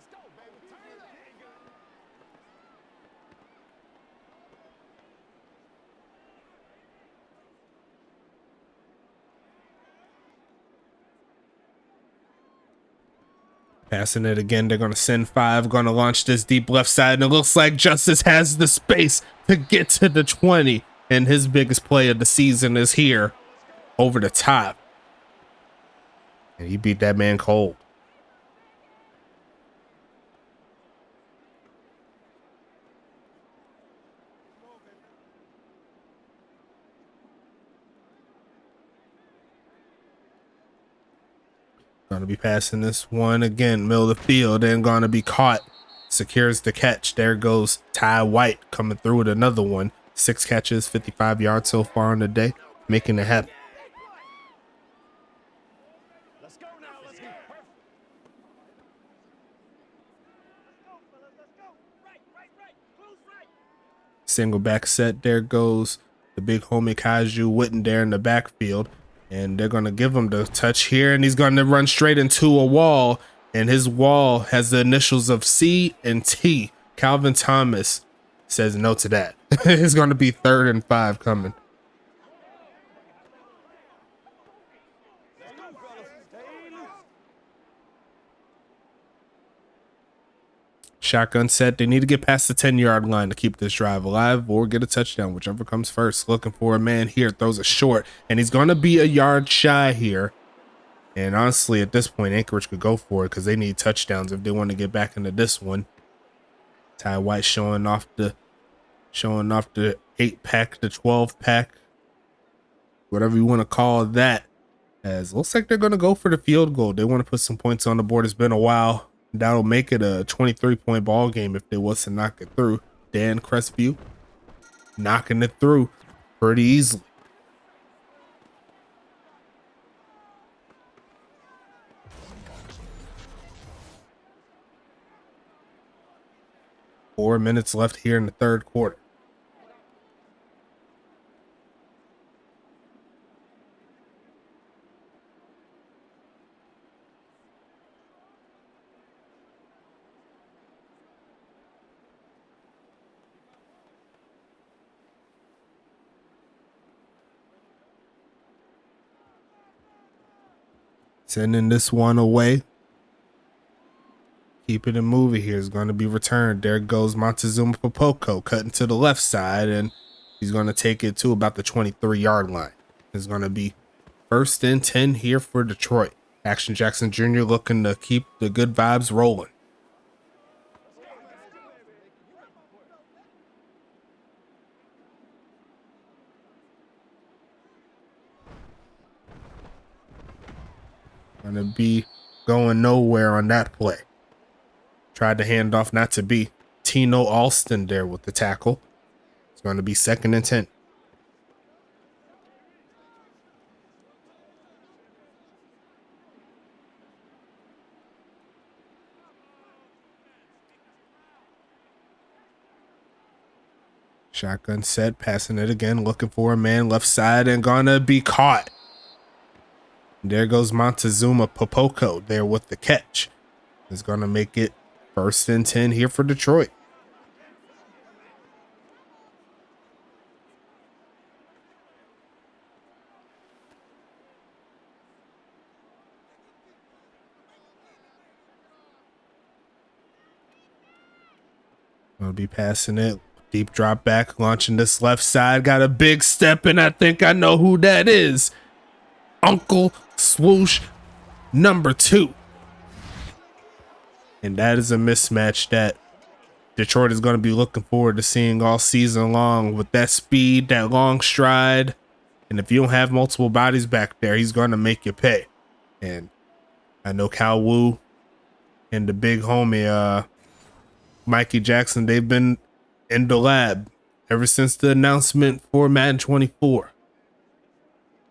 [SPEAKER 1] Passing it again. They're going to send 5. Going to launch this deep left side. And it looks like Justice has the space to get to the 20. And his biggest play of the season is here over the top. And he beat that man cold. Going to be passing this one again, middle of the field, and going to be caught. Secures the catch. There goes Ty White coming through with another one. 6 catches, 55 yards so far on the day, making it happen.
[SPEAKER 2] Let's go now. Let's go. Right. Close right.
[SPEAKER 1] Single back set. There goes the big homie Kaiju Witten there in the backfield. And they're going to give him the touch here. And he's going to run straight into a wall. And his wall has the initials of C and T. Calvin Thomas says no to that. It's going to be 3rd and 5 coming. Shotgun set. They need to get past the 10-yard line to keep this drive alive or get a touchdown, whichever comes first. Looking for a man here. Throws a short, and he's going to be a yard shy here. And honestly, at this point, Anchorage could go for it because they need touchdowns if they want to get back into this one. Ty White showing off the 8-pack, the 12-pack, whatever you want to call that. As looks like they're going to go for the field goal. They want to put some points on the board. It's been a while. That'll make it a 23-point ball game if they was to knock it through. Dan Crestview knocking it through pretty easily. Four minutes left here in the 3rd quarter. Sending this one away. Keeping it moving here is going to be returned. There goes Montezuma Popoko cutting to the left side, and he's going to take it to about the 23-yard line. It's going to be 1st and 10 here for Detroit. Action Jackson Jr. looking to keep the good vibes rolling. Going to be going nowhere on that play. Tried to hand off, not to be. Tino Alston there with the tackle. It's going to be 2nd and 10. Shotgun set, passing it again, looking for a man left side and gonna be caught. There goes Montezuma Popoko there with the catch. Is gonna make it 1st and 10 here for Detroit. Gonna be passing it Deep drop back, launching this left side. Got a big step, and I think I know who that is. Uncle Swoosh #2. And that is a mismatch that Detroit is going to be looking forward to seeing all season long, with that speed, that long stride. And if you don't have multiple bodies back there, he's going to make you pay. And I know Cal Wu and the big homie, Mikey Jackson, they've been in the lab ever since the announcement for Madden 24.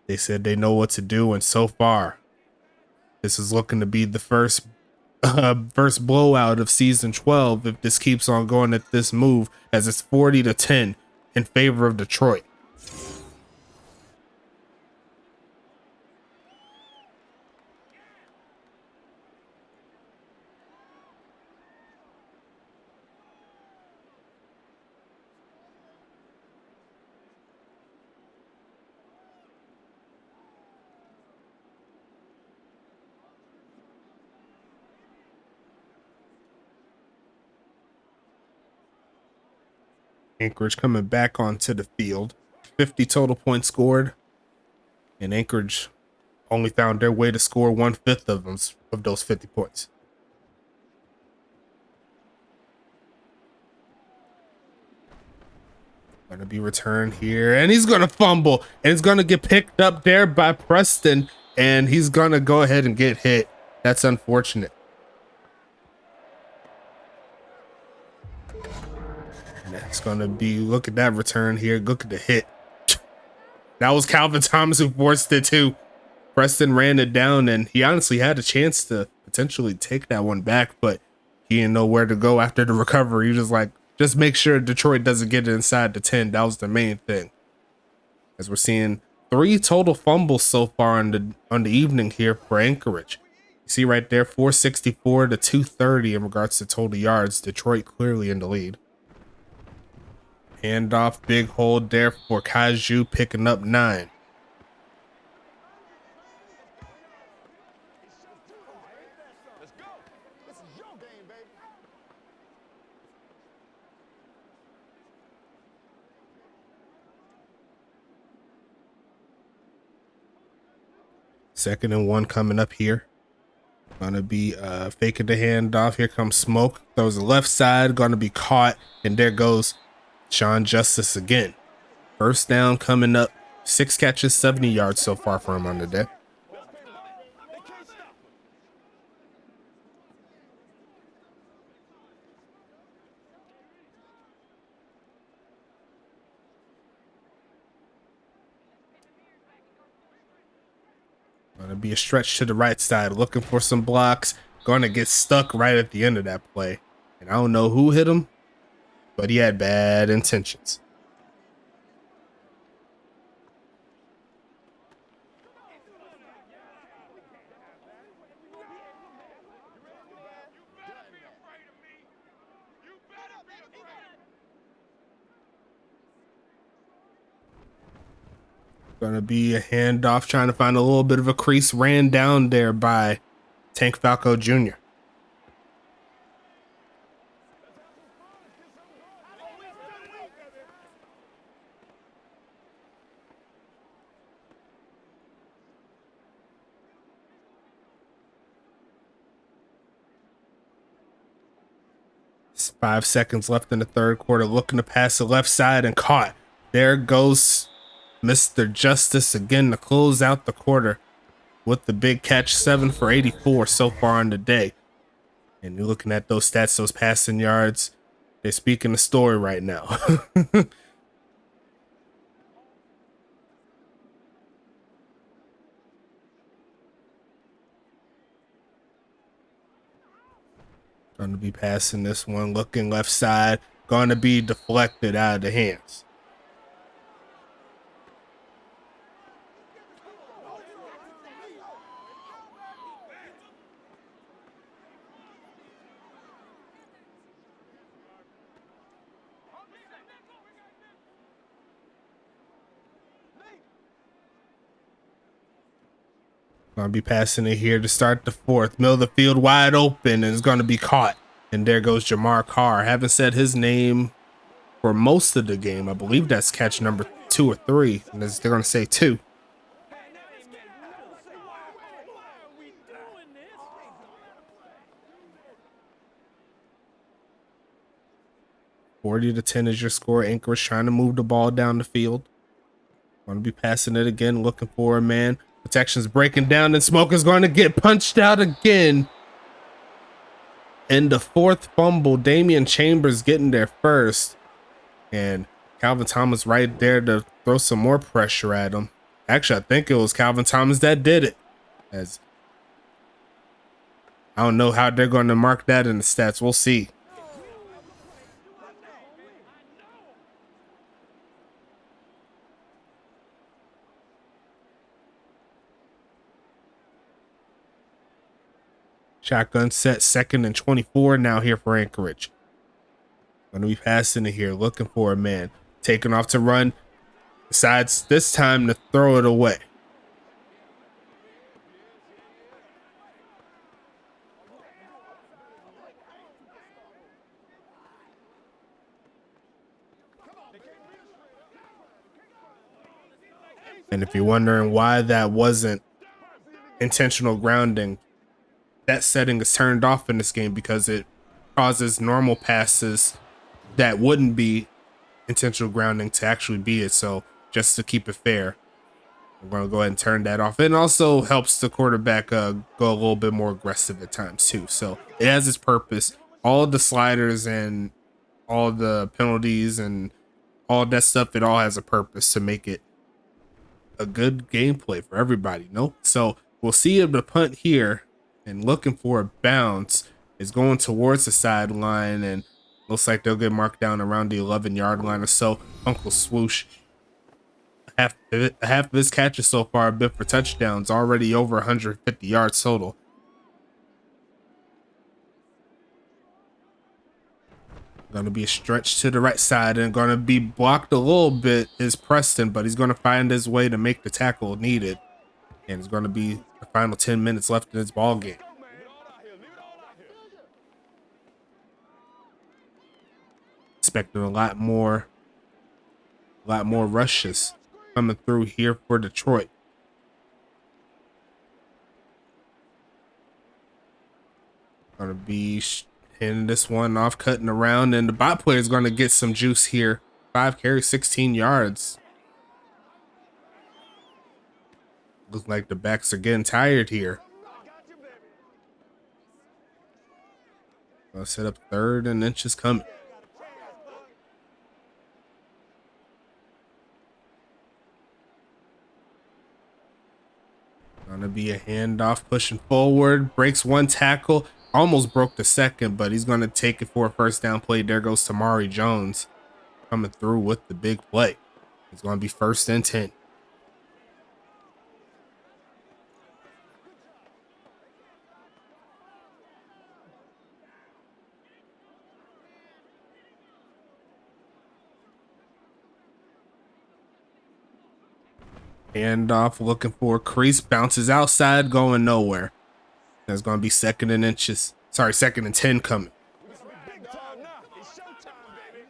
[SPEAKER 1] They said they know what to do, and so far, this is looking to be the first blowout of season 12 if this keeps on going at this move, as it's 40-10 in favor of Detroit. Anchorage coming back onto the field. 50 total points scored, and Anchorage only found their way to score 1/5 of them, of those 50 points. Gonna be returned here, and he's gonna fumble, and it's gonna get picked up there by Preston, and he's gonna go ahead and get hit. That's unfortunate. It's gonna be, look at that return here. Look at the hit. That was Calvin Thomas who forced it too. Preston ran it down, and he honestly had a chance to potentially take that one back, but he didn't know where to go after the recovery. He was just like, just make sure Detroit doesn't get it inside the 10. That was the main thing. As we're seeing 3 total fumbles so far on the evening here for Anchorage. You see right there, 464 to 230 in regards to total yards. Detroit clearly in the lead. Handoff, big hold there for Kaiju, picking up 9.
[SPEAKER 2] Let's go. This is your game, baby.
[SPEAKER 1] Second and 1 coming up here. Gonna be faking the handoff. Here comes Smoke. Throws the left side. Gonna be caught. And there goes Sean Justice again. First down coming up. 6 catches, 70 yards so far for him on the day. Gonna be a stretch to the right side, looking for some blocks. Gonna get stuck right at the end of that play. And I don't know who hit him, but he had bad intentions. Gonna be a handoff, trying to find a little bit of a crease. Ran down there by Tank Falco Jr. It's 5 seconds left in the third quarter. Looking to pass the left side and caught. There goes Mr. Justice again to close out the quarter with the big catch. 7 for 84 so far on the day. And you're looking at those stats, those passing yards, they're speaking the story right now. Going to be passing this one, looking left side, going to be deflected out of the hands. Gonna be passing it here to start the fourth. Middle of the field wide open, and it's gonna be caught. And there goes Jamar Carr. Haven't said his name for most of the game. I believe that's catch number 2 or 3, and they're going to say 2.
[SPEAKER 2] Why are we doing this?
[SPEAKER 1] 40-10 is your score. Anchorage trying to move the ball down the field. Going to be passing it again, looking for a man. Protection's breaking down, and Smoke is going to get punched out again. And the 4th fumble, Damian Chambers getting there first. And Calvin Thomas right there to throw some more pressure at him. Actually, I think it was Calvin Thomas that did it. As I don't know how they're going to mark that in the stats. We'll see. Shotgun set, 2nd and 24 now here for Anchorage. Going to be passing it here, looking for a man. Taking off to run. Decides this time to throw it away. And if you're wondering why that wasn't intentional grounding, that setting is turned off in this game because it causes normal passes that wouldn't be intentional grounding to actually be it. So just to keep it fair, I'm going to go ahead and turn that off. It also helps the quarterback go a little bit more aggressive at times too. So it has its purpose. All of the sliders and all the penalties and all that stuff, it all has a purpose to make it a good gameplay for everybody. Nope. So we'll see if the punt here and looking for a bounce is going towards the sideline, and looks like they'll get marked down around the 11-yard line or so. Uncle Swoosh, half of his catches so far have been for touchdowns, already over 150 yards total. Going to be a stretch to the right side, and going to be blocked a little bit is Preston, but he's going to find his way to make the tackle needed. And it's going to be the final 10 minutes left in this ball game. Expecting a lot more rushes coming through here for Detroit. Going to be hitting this one off, cutting around, and the bot player is going to get some juice here. 5 carries, 16 yards. Looks like the backs are getting tired here. Gonna set up 3rd and inches coming. Gonna be a handoff, pushing forward, breaks 1 tackle, almost broke the 2nd, but he's gonna take it for a 1st down play. There goes Tamari Jones coming through with the big play. It's gonna be 1st and 10. Handoff, looking for a crease, bounces outside, going nowhere. That's going to be 2nd and inches. Sorry, 2nd and 10 coming.
[SPEAKER 2] Big time now. It's showtime, baby.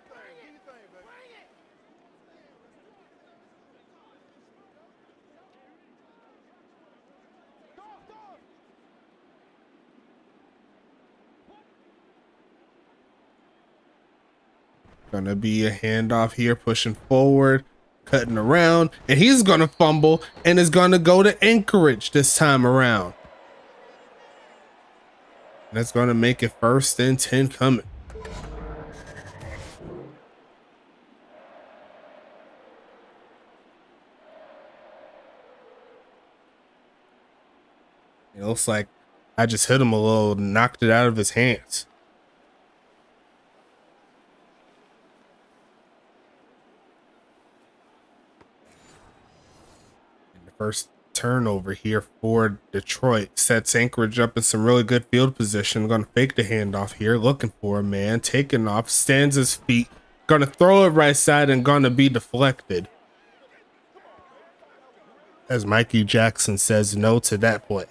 [SPEAKER 1] Gonna be a handoff here, pushing forward, cutting around, and he's gonna fumble and is gonna go to Anchorage this time around. That's gonna make it 1st and 10 coming. It looks like I just hit him a little, knocked it out of his hands. First turnover here for Detroit sets Anchorage up in some really good field position. Going to fake the handoff here, looking for a man, taking off, stands his feet, going to throw it right side and going to be deflected. As Mikey Jackson says no to that play.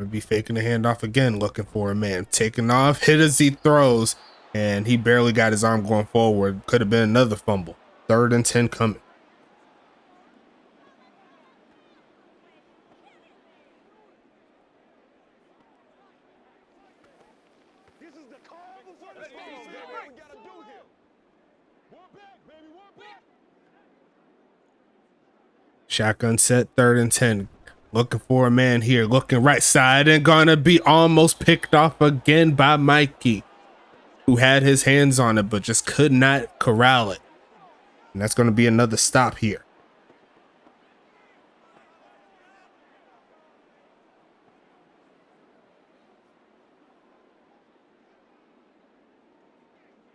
[SPEAKER 1] Gonna be faking the handoff again, looking for a man. Taking off, hit as he throws, and he barely got his arm going forward. Could have been another fumble. 3rd and 10 coming.
[SPEAKER 2] This is the calm before the storm. What we gotta do here? One back, baby, one back.
[SPEAKER 1] Shotgun set, 3rd and 10. Looking for a man here, looking right side, and gonna be almost picked off again by Mikey, who had his hands on it but just could not corral it. And that's gonna be another stop here.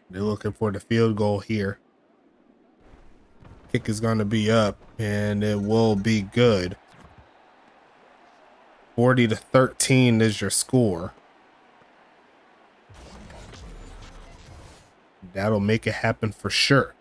[SPEAKER 1] They're looking for the field goal here. Kick is gonna be up, and it will be good. 40-13 is your score. That'll make it happen for sure.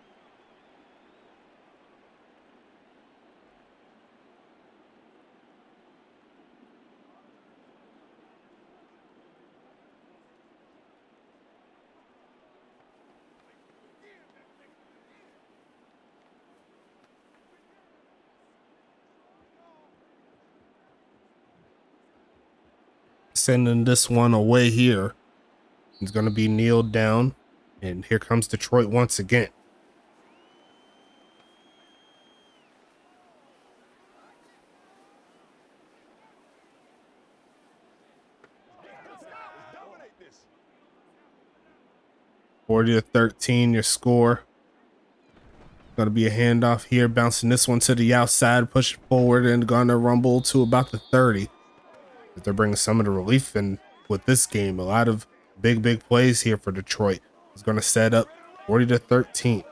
[SPEAKER 1] Sending this one away here. He's going to be kneeled down, and here comes Detroit once again.
[SPEAKER 2] Dominate this.
[SPEAKER 1] 40-13 your score. Going to be a handoff here, bouncing this one to the outside, pushing forward, and going to rumble to about the 30. They're bringing some of the relief in with this game. A lot of big plays here for Detroit. He's going to set up 40-13.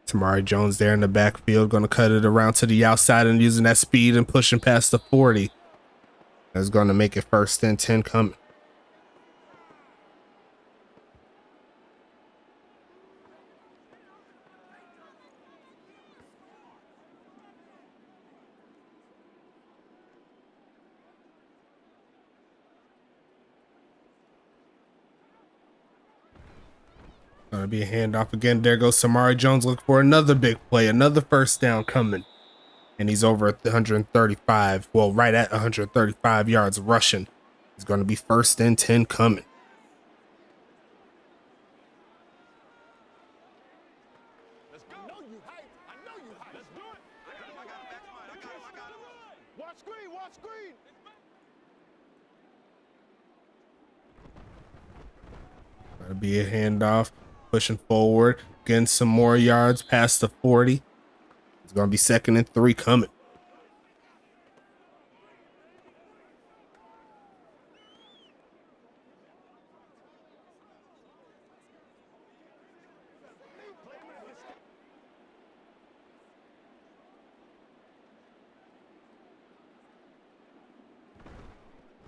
[SPEAKER 1] Tamari Jones there in the backfield, going to cut it around to the outside and using that speed and pushing past the 40. That's going to make it 1st and 10 coming. Gonna be a handoff again. There goes Samari Jones. Look for another big play, another 1st down coming. And he's over at 135. Well, right at 135 yards rushing. It's gonna be 1st and 10 coming.
[SPEAKER 2] Let's go. I know you hype. I know you hype. Let's do it. I got it. Watch screen. Watch screen.
[SPEAKER 1] Gonna be a handoff. Pushing forward, getting some more yards past the 40. It's going to be 2nd and 3 coming.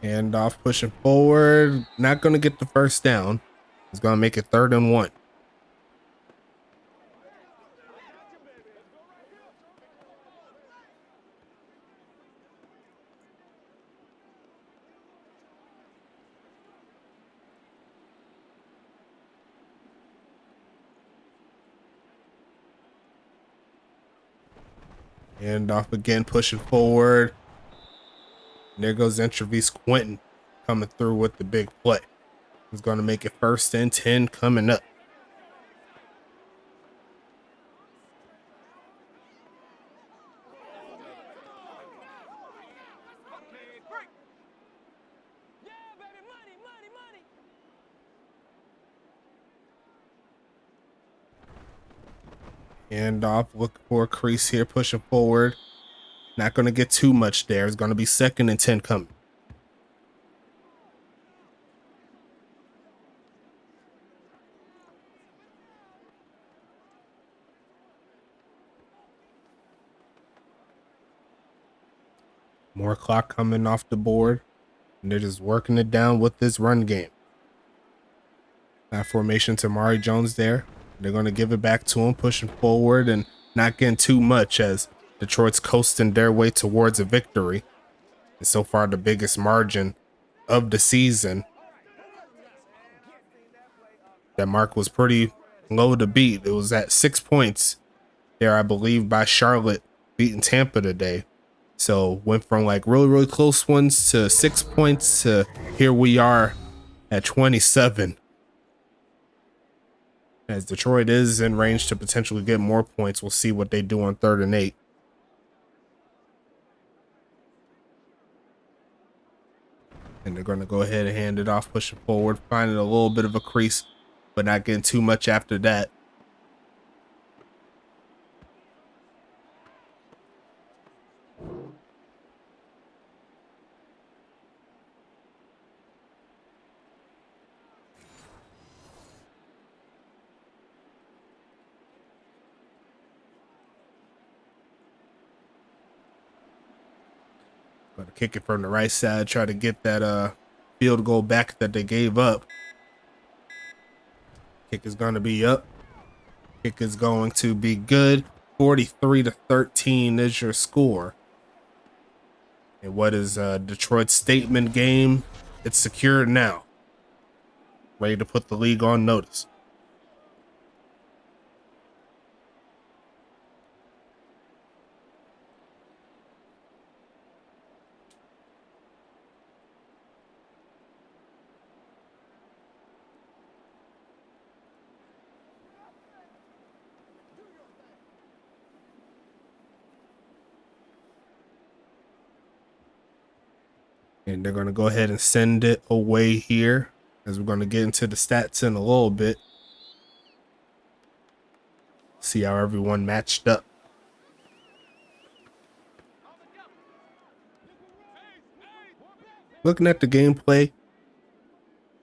[SPEAKER 1] Handoff, pushing forward. Not going to get the 1st down. It's going to make it 3rd and 1. Handoff again, pushing forward. And there goes Entrevis Quentin coming through with the big play. He's going to make it 1st and 10 coming up. Handoff, look for a crease here, pushing forward. Not going to get too much there. It's going to be 2nd and 10 coming. More clock coming off the board. And they're just working it down with this run game. That formation to Mari Jones there. They're going to give it back to him, pushing forward and not getting too much as Detroit's coasting their way towards a victory. And so far, the biggest margin of the season. That mark was pretty low to beat. It was at 6 points there, I believe, by Charlotte beating Tampa today. So went from like really close ones to 6 points to here we are at 27. As Detroit is in range to potentially get more points. We'll see what they do on 3rd and 8. And they're going to go ahead and hand it off, pushing forward, finding a little bit of a crease, but not getting too much after that. Going to kick it from the right side, try to get that field goal back that they gave up. Kick is going to be up. Kick is going to be good. 43-13 is your score. And what is Detroit's statement game? It's secured now. Ready to put the league on notice. And they're going to go ahead and send it away here, as we're going to get into the stats in a little bit. See how everyone matched up. Looking at the gameplay,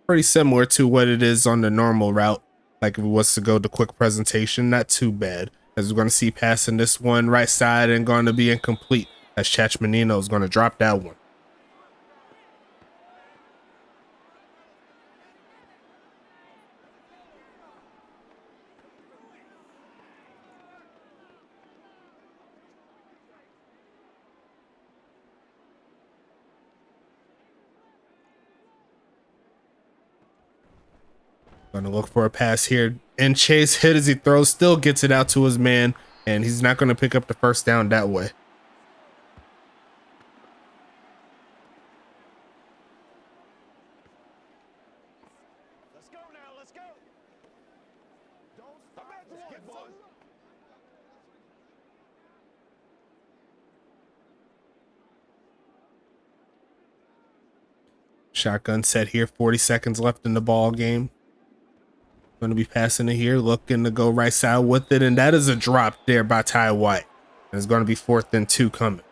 [SPEAKER 1] pretty similar to what it is on the normal route. Like if it was to go to quick presentation, not too bad. As we're going to see passing this one right side and going to be incomplete. As Chachmanino is going to drop that one. Going to look for a pass here. And Chase hit as he throws, still gets it out to his man. And he's not going to pick up the first down that way.
[SPEAKER 2] Let's go now, let's go. Don't stop. Let's get boys.
[SPEAKER 1] Shotgun set here, 40 seconds left in the ball game. Going to be passing it here, looking to go right side with it, and that is a drop there by Ty White. And it's going to be 4th and 2 coming.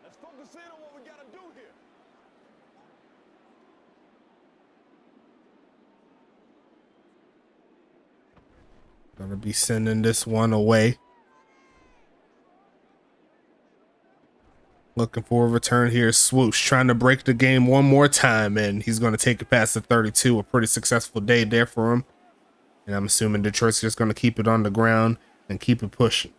[SPEAKER 2] Let's focus in on what we gotta do here.
[SPEAKER 1] Going to be sending this one away. Looking for a return here. Swoosh trying to break the game one more time, and he's going to take it past the 32. A pretty successful day there for him. And I'm assuming Detroit's just going to keep it on the ground and keep it pushing.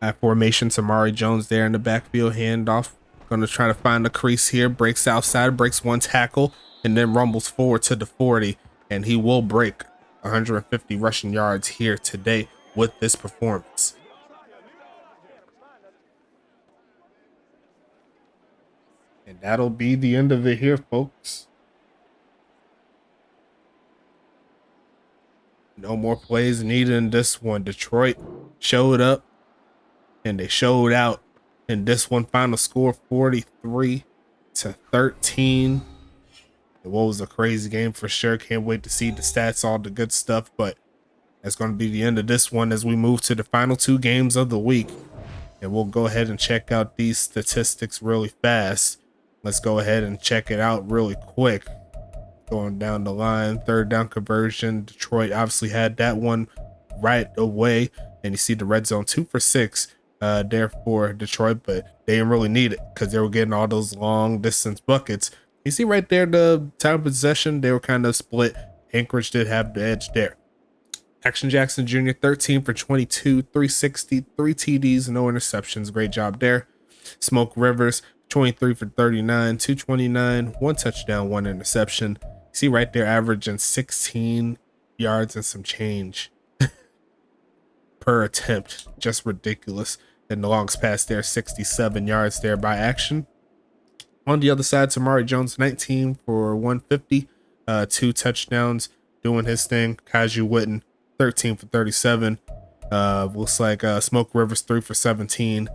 [SPEAKER 1] High formation to Mari Jones there in the backfield. Handoff. Going to try to find the crease here. Breaks outside, breaks one tackle, and then rumbles forward to the 40. And he will break 150 rushing yards here today with this performance. And that'll be the end of it here, folks. No more plays needed in this one. Detroit showed up and they showed out in this one. Final score 43-13. What was a crazy game for sure. Can't wait to see the stats, all the good stuff. But that's going to be the end of this one as we move to the final 2 games of the week. And we'll go ahead and check out these statistics really fast. Let's go ahead and check it out really quick. Going down the line, third down conversion. Detroit obviously had that one right away. And you see the red zone 2 for 6 there for Detroit, but they didn't really need it because they were getting all those long distance buckets. You see right there, the time of possession, they were kind of split. Anchorage did have the edge there. Action Jackson Jr., 13 for 22, 360, 3 TDs, no interceptions. Great job there. Smoke Rivers, 23 for 39, 229, 1 touchdown, 1 interception. See right there, averaging 16 yards and some change per attempt. Just ridiculous. And the longest pass there, 67 yards there by Action. On the other side, Tamari Jones, 19 for 150, 2 touchdowns, doing his thing. Kaju Witten, 13 for 37. Looks like Smoke Rivers, 3 for 17.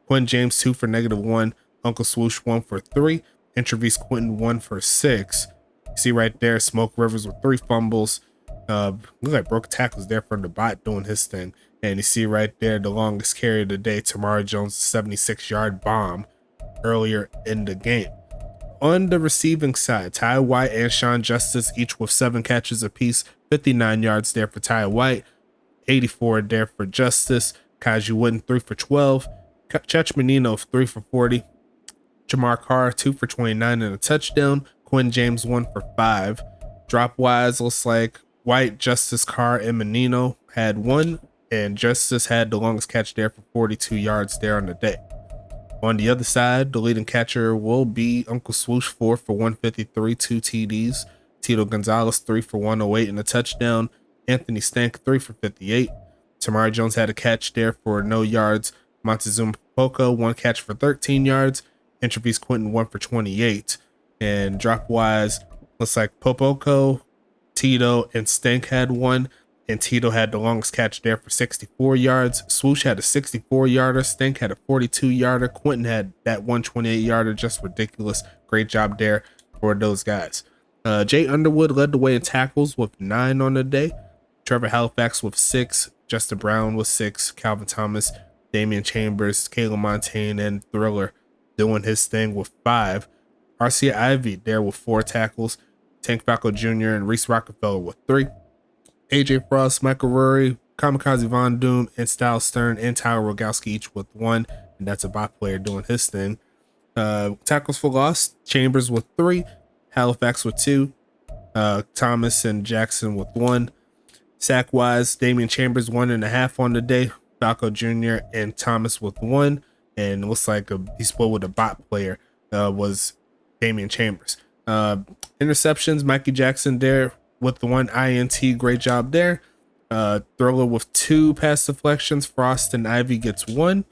[SPEAKER 1] Quinn James, 2 for -1. Uncle Swoosh, 1 for 3. And Travis Quentin, 1 for 6. You see right there, Smoke Rivers with 3 fumbles. Looks like broke tackles there from the bot doing his thing. And you see right there, the longest carry of the day, Tamari Jones, 76-yard bomb earlier in the game. On the receiving side, Ty White and Sean Justice, each with 7 catches apiece. 59 yards there for Ty White, 84 there for Justice. Kaju Witten, 3 for 12. Chech Menino, 3 for 40. Jamar Carr, 2 for 29 and a touchdown. Quinn James, 1 for 5. Drop wise, looks like White, Justice, Carr, and Menino had 1, and Justice had the longest catch there for 42 yards there on the day. On the other side, the leading catcher will be Uncle Swoosh, 4 for 153, 2 TDs. Tito Gonzalez, 3 for 108 and a touchdown. Anthony Stank, 3 for 58. Tamari Jones had a catch there for no yards. Montezuma Poco, 1 catch for 13 yards. And Travis Quentin, 1 for 28. And drop wise, looks like Popoco, Tito, and Stank had 1. And Tito had the longest catch there for 64 yards. Swoosh had a 64-yarder. Stank had a 42-yarder. Quentin had that 128-yarder. Just ridiculous. Great job there for those guys. Jay Underwood led the way in tackles with 9 on the day. Trevor Halifax with 6. Justin Brown with 6. Calvin Thomas, Damian Chambers, Caleb Montaigne, and Thriller doing his thing with 5. RC Ivy there with 4 tackles. Tank Falco Jr. and Reese Rockefeller with 3. AJ Frost, Michael Rory, Kamikaze Von Doom, and Styles Stern and Tyler Rogowski each with 1. And that's a bot player doing his thing. Tackles for loss, Chambers with 3. Halifax with 2. Thomas and Jackson with 1. Sack wise, Damian Chambers 1.5 on the day. Falco Jr. and Thomas with 1. And it looks like he split with a bot player, was Damian Chambers. Interceptions, Mikey Jackson there with the 1 INT. Great job there. Thriller with 2 pass deflections. Frost and Ivy gets 1.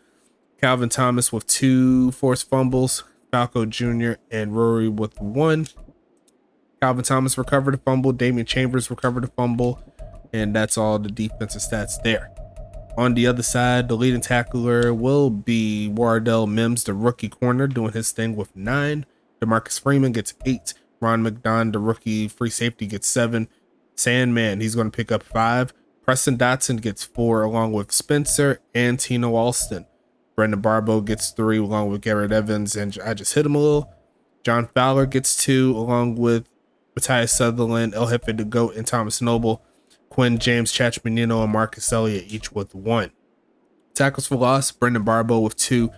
[SPEAKER 1] Calvin Thomas with 2 forced fumbles. Falco Jr. and Rory with 1. Calvin Thomas recovered a fumble. Damian Chambers recovered a fumble. And that's all the defensive stats there. On the other side, the leading tackler will be Wardell Mims, the rookie corner, doing his thing with 9. DeMarcus Freeman gets 8. Ron McDon, the rookie free safety, gets 7. Sandman, he's going to pick up 5. Preston Dotson gets 4, along with Spencer and Tino Alston. Brendan Barbo gets 3, along with Garrett Evans, and I just hit him a little. John Fowler gets 2, along with Matthias Sutherland, El Jefe the Goat, and Thomas Noble. Quinn James, Chach Menino, and Marcus Elliott each with 1. Tackles for loss, Brendan Barbo with 2.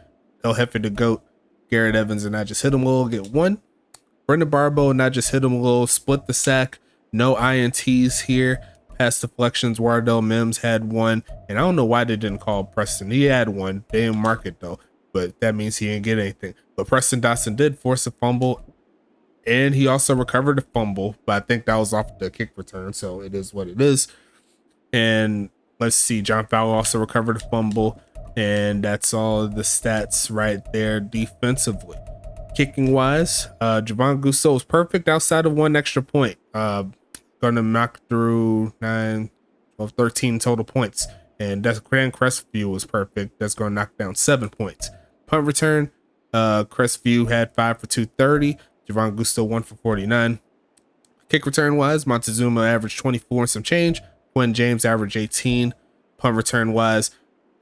[SPEAKER 1] El Jefe the Goat, Garrett Evans, and I just hit him a little, get 1. Brendan Barbo and I just hit him a little, split the sack. No INTs here. Pass deflections, Wardell Mims had 1. And I don't know why they didn't call Preston. He had 1. They didn't mark it though, but that means he didn't get anything. But Preston Dotson did force a fumble, and he also recovered a fumble, but I think that was off the kick return, so it is what it is. And let's see, John Fowler also recovered a fumble, and that's all the stats right there defensively. Kicking wise, Javon Gusto was perfect outside of 1 extra point. Gonna knock through 9, 12, 13 total points. And that's Grand Crestview was perfect. That's gonna knock down 7 points. Punt return, Crestview had 5 for 230. Javon Gusto 1 for 49. Kick return wise, Montezuma averaged 24 and some change. Quinn James averaged 18. Punt return wise,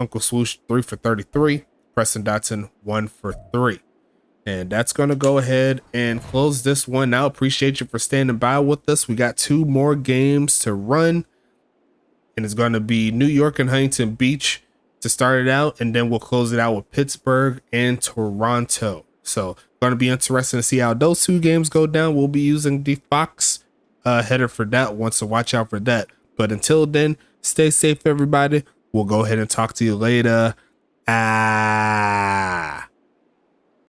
[SPEAKER 1] Uncle Swoosh 3 for 33. Preston Dotson 1 for 3. And that's going to go ahead and close this one out. Appreciate you for standing by with us. We got 2 more games to run, and it's going to be New York and Huntington Beach to start it out, and then we'll close it out with Pittsburgh and Toronto. So going to be interesting to see how those 2 games go down. We'll be using the Fox header for that one, so watch out for that. But until then, stay safe, everybody. We'll go ahead and talk to you later.